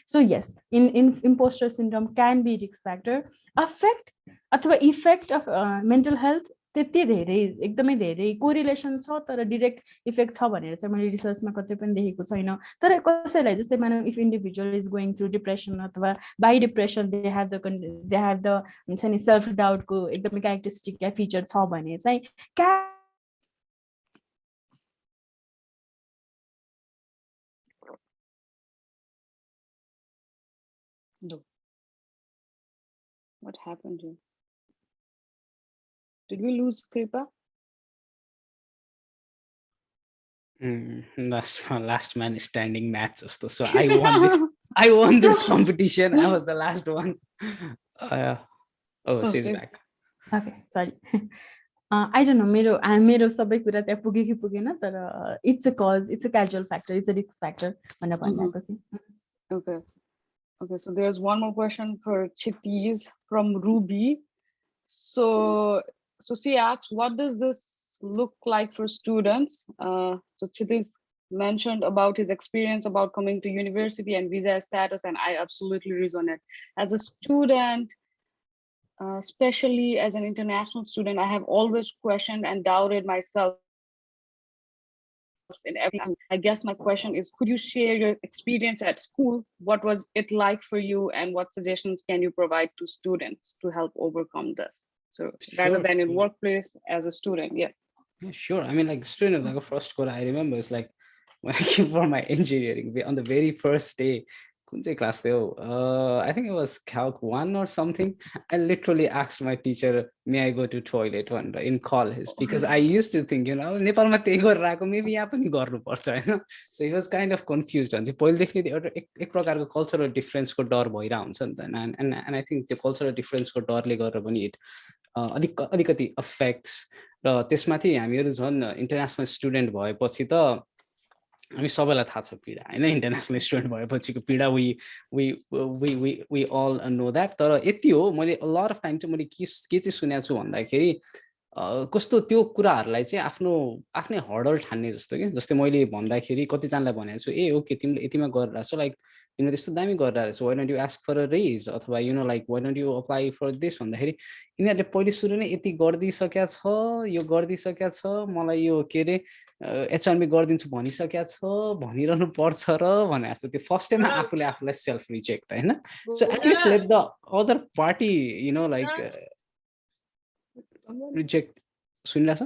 So yes, in imposter syndrome can be risk factor. Affect अथवा effect of mental health त्यति धेरै एकदमै धेरै correlation छ, तर direct effect छ भनेर चाहिँ मैले रिसर्चमा कतै पनि देखेको छैन. तर कसैलाई जस्तै मानव if individual is going through depression अथवा by depression they have the हुन्छ नि सेल्फ डाउटको एकदमै क्यारेक्टरिस्टिक या फिचर छ भने चाहिँ No. What happened here? Did we lose Kripa? Last man standing match. So I won this. I won this competition. I was the last one. Oh, she's back. Okay, sorry. I don't know, मेरो सबै कुरा त्यहाँ पुग्यो कि पुगेन, तर it's a cause, it's a casual factor, it's a risk factor भनेर भनिरहेको थिएँ. Okay, so there's one more question for Kshitij from Ruby. So she asks, what does this look like for students? So Kshitij mentioned about his experience about coming to university and visa status, and I absolutely resonate. As a student, especially as an international student, I have always questioned and doubted myself in everything. I guess my question is, could you share your experience at school? What was it like for you, and what suggestions can you provide to students to help overcome this? So rather than in workplace, as a student, yeah. Sure. I mean, like student, like first code I remember is like when I came for my engineering on the very first day. Class I think it was Calc 1 or something. I literally asked my teacher, may I go to toilet one in college? Because I used to think, Nepal maybe so he was kind of confused. And cultural difference and I think the cultural difference it affects international student हामी सबैलाई थाहा छ पीडा हैन international student भएपछिको पीडा we all know that. तर यति हो, मैले a lot of time चाहिँ मैले के चाहिँ सुनेको छु भन्दाखेरि कस्तो त्यो कुराहरुलाई चाहिँ आफ्नै हर्डल ठान्ने जस्तो के. जस्तै मैले भन्दाखेरि कतिजनालाई भनेको छु ओके तिमीले यतिमा गरिरहेको छौ, लाइक तिमीले त्यस्तो दामी गरिरहेको छौ, why don't you ask for a raise अथवा like why don't you apply for this भन्दाखेरि यिनीहरुले पहिले सुरु नै यति गर्दिसक्या छ, यो गर्दिसक्या छ, मलाई यो के रे एचआरबी गर्दिन्छु भनिसक्या छ, भनिरहनु पर्छ र भने जस्तो त्यो फर्स्ट टाइममा आफूलाई सेल्फ रिजेक्ट हैन. So at least let the other party like reject. सुनिरहेछ?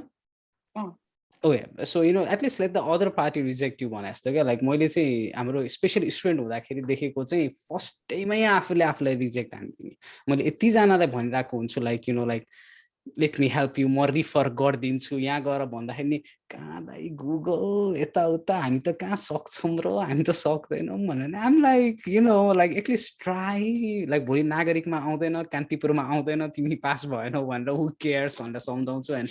Okay, so at least let the other party reject you भने जस्तो क्या. लाइक मैले चाहिँ हाम्रो स्पेशल स्टुडेन्ट हुँदाखेरि देखेको चाहिँ फर्स्ट टाइममै आफूलाई रिजेक्ट हान्दिने. मैले यति जनालाई भनिरहेको हुन्छु like like let me help you, म रिफर गरिदिन्छु यहाँ गएर भन्दाखेरि नि कहाँ दाइ गुगल यताउता हामी त कहाँ सक्छौँ र, हामी त सक्दैनौँ भनेर आम like like at least try. Like भोलि नागरिकमा आउँदैन, कान्तिपुरमा आउँदैन, तिमी पास भएनौ भनेर हु केयर्स भनेर सम्झाउँछु होइन.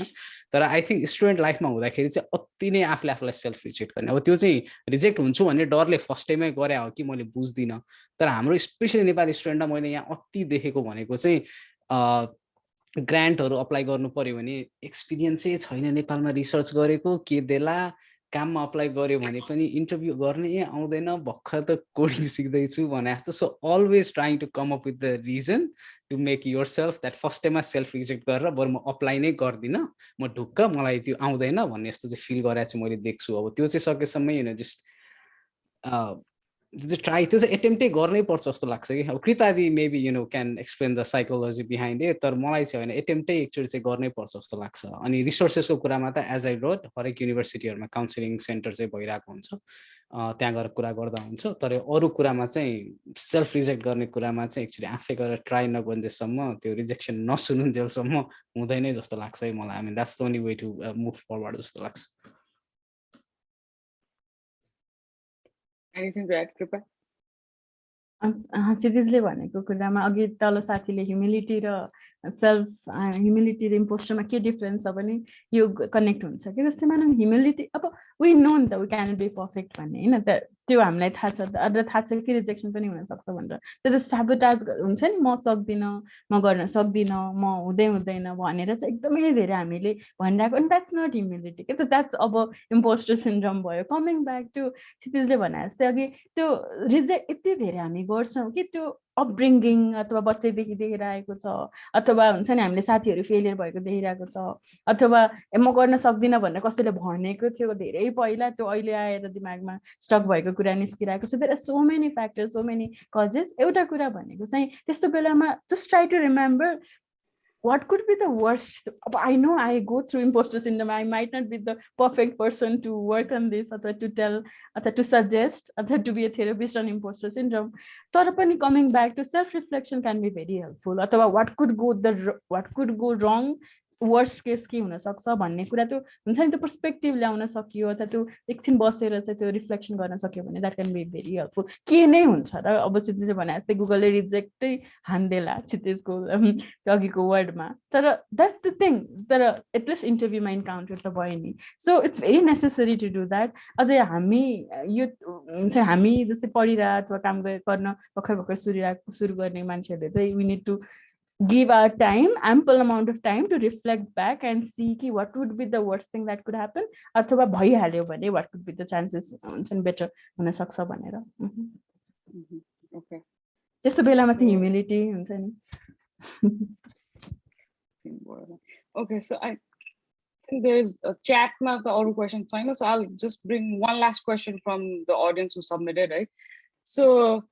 तर आई थिङ्क स्टुडेन्ट लाइफमा हुँदाखेरि चाहिँ अति नै आफूले सेल्फ रिजेक्ट गर्ने. अब त्यो चाहिँ रिजेक्ट हुन्छु भन्ने डरले फर्स्ट टाइममै गरे हो कि मैले बुझ्दिनँ. तर हाम्रो स्पेसली नेपाली स्टुडेन्टमा मैले यहाँ अति देखेको भनेको चाहिँ ग्रान्टहरु अप्लाई गर्नु पर्यो भने एक्सपिरियन्सै छैन नेपालमा रिसर्च गरेको के देला काममा अप्लाई गर्यो भने पनि इन्टरभ्यू गर्ने आउँदैन भर्खर त कोडिङ सिक्दैछु भने जस्तो so always trying to come up with the reason to make yourself that first टाइममा सेल्फ रिजेक्ट गरेर बरु म अप्लाई नै गर्दिनँ म ढुक्क मलाई त्यो आउँदैन भन्ने जस्तो चाहिँ फिल गरेर चाहिँ मैले देख्छु अब त्यो चाहिँ सकेसम्म जस्ट ट्राई त्यो चाहिँ एटेम्प्टै गर्नै पर्छ जस्तो लाग्छ कि अब Kritadi maybe can explain the psychology behind it तर मलाई चाहिँ होइन एटेम्प्टै एकचोटि चाहिँ गर्नै पर्छ जस्तो लाग्छ अनि रिसोर्सेसको कुरामा त एज आई रोड हरेक युनिभर्सिटीहरूमा काउन्सिलिङ सेन्टर चाहिँ भइरहेको हुन्छ त्यहाँ गएर कुरा गर्दा हुन्छ तर अरू कुरामा चाहिँ सेल्फ रिजेक्ट गर्ने कुरामा चाहिँ एक्चुअली आफै गरेर ट्राई नगर्नेसम्म त्यो रिजेक्सन नसुनुन्जेलसम्म हुँदैन जस्तो लाग्छ है मलाई I mean that's the only way to move forward जस्तो लाग्छ Anything to add, Kripa? क्षितिजले भनेको कुरामा अघि तल साथीले ह्युमिलिटी र सेल्फ ह्युमिलिटी र इम्पोस्टरमा के डिफरेन्स छ भने यो कनेक्ट हुन्छ कि जस्तै मानौँ ह्युमिलिटी अब वी नो नि त वी क्यान बी पर्फेक्ट भन्ने होइन त्यो हामीलाई थाहा छ र थाहा छ कि रिजेक्सन पनि हुनसक्छ भनेर त्यो त साबोटाज हुन्छ नि म सक्दिनँ म गर्न सक्दिनँ म हुँदैन भनेर चाहिँ एकदमै धेरै हामीले भनिरहेको अनि द्याट्स नट ह्युमिलिटी के त द्याट्स अब इम्पोस्टर सिन्ड्रोम भयो कमिङ ब्याक टु क्षितिजले भने जस्तै अघि त्यो रिजेक्ट यति धेरै हामी गर्छौँ कि त्यो अपब्रिङ्गिङ अथवा बच्चैदेखि देखेर आएको छ अथवा हुन्छ नि हामीले साथीहरू फेलियर भएको देखिरहेको छ अथवा म गर्न सक्दिनँ भनेर कसैले भनेको थियो धेरै पहिला त्यो अहिले आएर दिमागमा स्टक भएको कुरा निस्किरहेको छ there are so many factors so many causes एउटा कुरा भनेको चाहिँ त्यस्तो बेलामा just try to remember what could be the worst? I know I go through imposter syndrome. I might not be the perfect person to work on this or to tell or to suggest or to be a therapist on imposter syndrome. But coming back to self-reflection can be very helpful. Or what could go wrong? Worst case के हुन सक्छ भन्ने कुरा त्यो हुन्छ नि त्यो perspective ल्याउन सकियो अथवा त्यो एकछिन बसेर चाहिँ त्यो रिफ्लेक्सन गर्न सक्यो भने that can be very helpful के नै हुन्छ र अब क्षितिजले भने जस्तै गुगलले रिजेक्टै हान्देला क्षितिजको अघिको वर्डमा तर द्याट्स द थिङ तर एटलिस्ट इन्टरभ्यूमा इन्काउन्टर त भयो नि so it's very necessary to do that अझै हामी यो हुन्छ हामी जस्तै पढिरह अथवा काम गर्न भर्खर सुरु गर्ने मान्छेहरूले चाहिँ we need to give our time, ample amount of time to reflect back and see what would be the worst thing that could happen अथवा भइहाल्यो भने what could be the chances better हुन सक्छ भनेर okay त्यस्तो बेलामा चाहिँ humility हुन्छ नि okay so I think there is a chat ma the other questions so I'll just bring one last question from the audience who submitted, right? So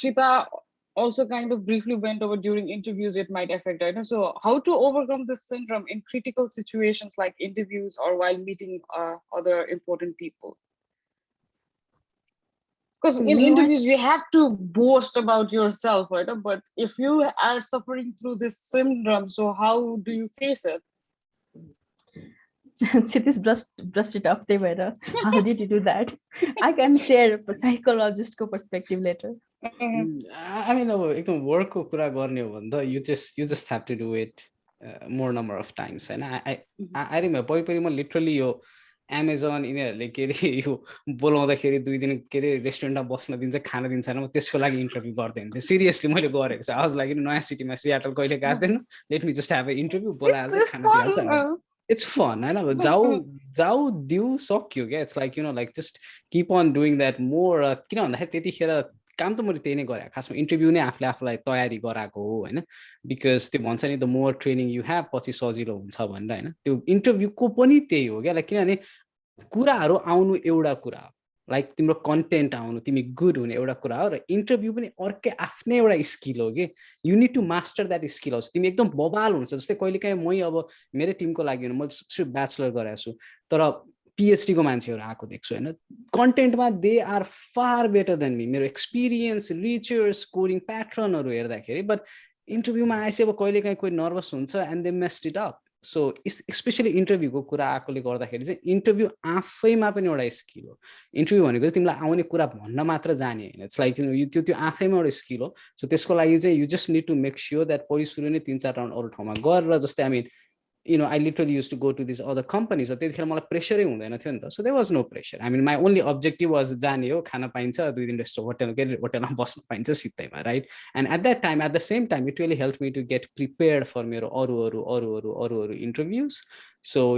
Kripa also kind of briefly went over during interviews it might affect, right? So how to overcome this syndrome in critical situations like interviews or while meeting other important people? Because in interviews you have to boast about yourself, right? But if you are suffering through this syndrome, so how do you face it? Kshitij brushed it off there. How did you do that? I can share a psychologist perspective later. I mean, एकदम वर्कको कुरा गर्ने हो भने त you just have to do it more number of times. And I remember पहिला म literally यो Amazon यिनीहरूले के रे यो बोलाउँदाखेरि 2 दिन के रे रेस्टुरेन्टमा बस्न दिन्छ खाना दिन्छ म त्यसको लागि इन्टरभ्यु गर्दै थिएँ सिरियसली मैले गरेको छु I was like नयाँ सिटीमा सियाटल कहिले गएको थिएन let me just have a interview बोलाएर खाना दिइहाल्छ it's fun हैन अब जाऊ दिउ सक्यो के it's like like just keep on doing that more किन भन्दाखेरि त्यतिखेर काम त मैले त्यही नै गरे खासमा इन्टरभ्यु नै आफूलाई तयारी गराएको हो हैन बिकज त्यो भन्छ नि the more training you have पछि सजिलो हुन्छ भनेर हैन त्यो इन्टरभ्युको पनि त्यही हो के किनभने कुराहरू आउनु एउटा कुरा हो लाइक तिम्रो कन्टेन्ट आउनु तिमी गुड हुने एउटा कुरा हो र इन्टरभ्यु पनि अर्कै आफ्नै एउटा स्किल हो के you need to master that skill हो तिमी एकदम बबाल हुन्छ जस्तै कहिलेकाहीँ मै अब मेरो टिमको लागि म सिर्फ ब्याचलर गरेको छु तर PhD को मान्छेहरु आएको देख्छु हैन कन्टेन्टमा they are far better than me मेरो एक्सपिरियन्स रिसर्च कोडिङ प्याटर्नहरु हेर्दाखेरि बट इन्टरभ्युमा आएपछि अब कहिलेकाहीँ कोही नर्भस हुन्छ and they messed it up so especially इन्टरभ्युको कुरा आएकोले गर्दाखेरि चाहिँ इन्टरभ्यु आफैमा पनि एउटा स्किल हो इन्टरभ्यु भनेको चाहिँ तिमीलाई आउने कुरा भन्न मात्र जाने हैन इट्स लाइक त्यो आफैमा एउटा स्किल हो सो त्यसको लागि चाहिँ you just need to make sure that पहिले सुरु नै 3-4 राउन्ड अरु ठाउँमा गरेर जस्तै आई मिन I literally used to go to these other companies. So there was no pressure. I mean, my only objective was hotel right? And at that time, at the same time, it really helped me to get prepared for interviews. So,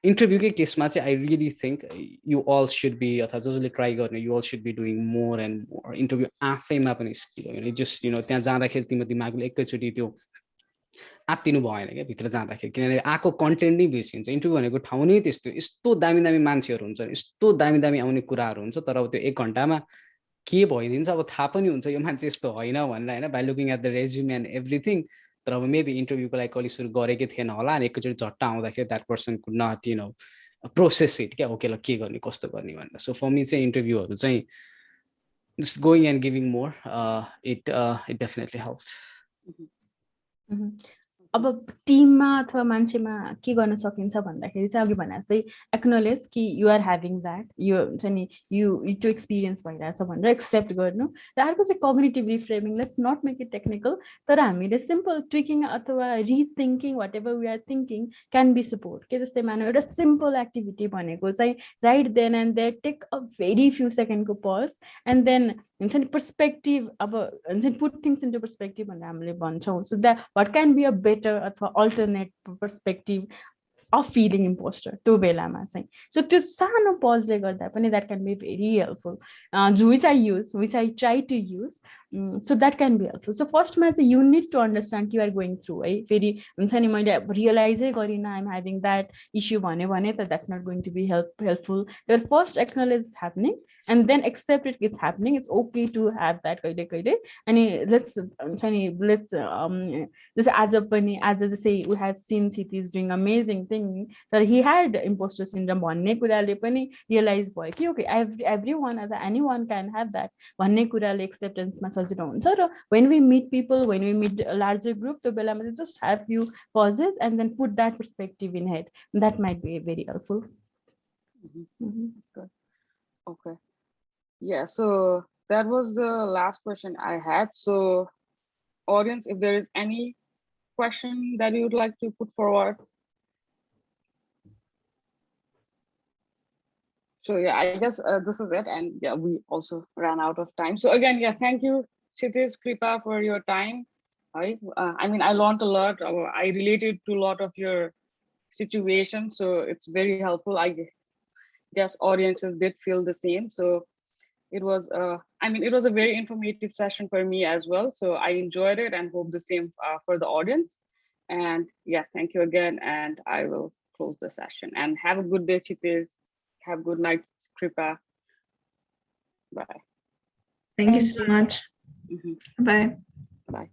interview case I really think you all should be try you all should be doing more and more interview just आत्तिनु भएन क्या भित्र जाँदाखेरि किनभने आको content नै बेसी हुन्छ interview भनेको ठाउँ नै त्यस्तो यस्तो दामी दामी मान्छेहरू हुन्छ यस्तो दामी दामी आउने कुराहरू हुन्छ तर अब त्यो 1 घण्टामा के भइदिन्छ अब थाहा पनि हुन्छ यो मान्छे यस्तो होइन भनेर हैन by looking at the resume and everything तर अब मेबी इन्टरभ्यूको लागि कहिले सुरु गरेकै थिएन होला अनि एकैचोटि झट्ट आउँदाखेरि that person could not process it क्या ओके ल के गर्ने कस्तो गर्ने भनेर सो फर मी चाहिँ इन्टरभ्यूहरू चाहिँ just going and giving more it definitely helped. अब टिममा अथवा मान्छेमा के गर्न सकिन्छ भन्दाखेरि चाहिँ अघि भने जस्तै एक्नोलेज कि यु आर ह्याभिङ द्याट यो हुन्छ नि यु टु एक्सपिरियन्स भइरहेछ भनेर एक्सेप्ट गर्नु र अर्को चाहिँ cognitive reframing let's not make it technical तर हामीले सिम्पल ट्विकिङ अथवा rethinking whatever we are thinking can be support के जस्तै मानौ एउटा सिम्पल एक्टिभिटी भनेको चाहिँ right then and there take a very few सेकेन्डको पज एन्ड देन हुन्छ नि पर्सपेक्टिभ अब हुन्छ नि पुट थिङ्स इन्टु पर्सपेक्टिभ भनेर हामीले भन्छौँ so that what can be a better अथवा alternate perspective of feeling imposter त्यो बेलामा चाहिँ सो त्यो सानो पजले गर्दा पनि that can be very helpful which I try to use so that can be helpful so फर्स्टमा चाहिँ you need to understand you are going through है फेरि हुन्छ नि मैले रियलाइजै गरिनँ आइएम ह्याभिङ द्याट इस्यु भने त that's not going to be helpful first acknowledge happening and then accept it's happening it's okay to have that kaile and let's just as I say we have seen Kshitij doing amazing thing that he had imposter syndrome भन्ने कुराले पनि realize भयो कि okay everyone as anyone can have that भन्ने कुराले acceptance मा सजिलो हुन्छ र when we meet people when we meet a larger group the बेलामा just have few pauses and then put that perspective in head that might be very helpful. Good. Okay. Yeah, so that was the last question I had. So audience, if there is any question that you would like to put forward. So yeah, I guess this is it. And yeah, we also ran out of time. So again, yeah, thank you, Kshitij, Kripa, for your time. I mean, I learned a lot. I related to a lot of your situation. So it's very helpful. I guess audiences did feel the same. So it was it was a very informative session for me as well, so I enjoyed it and hope the same for the audience. And yeah, thank you again, and I will close the session. And have a good day, Kshitij. Have a good night, Kripa. Bye. Thank you so much. Mm-hmm. Bye. Bye.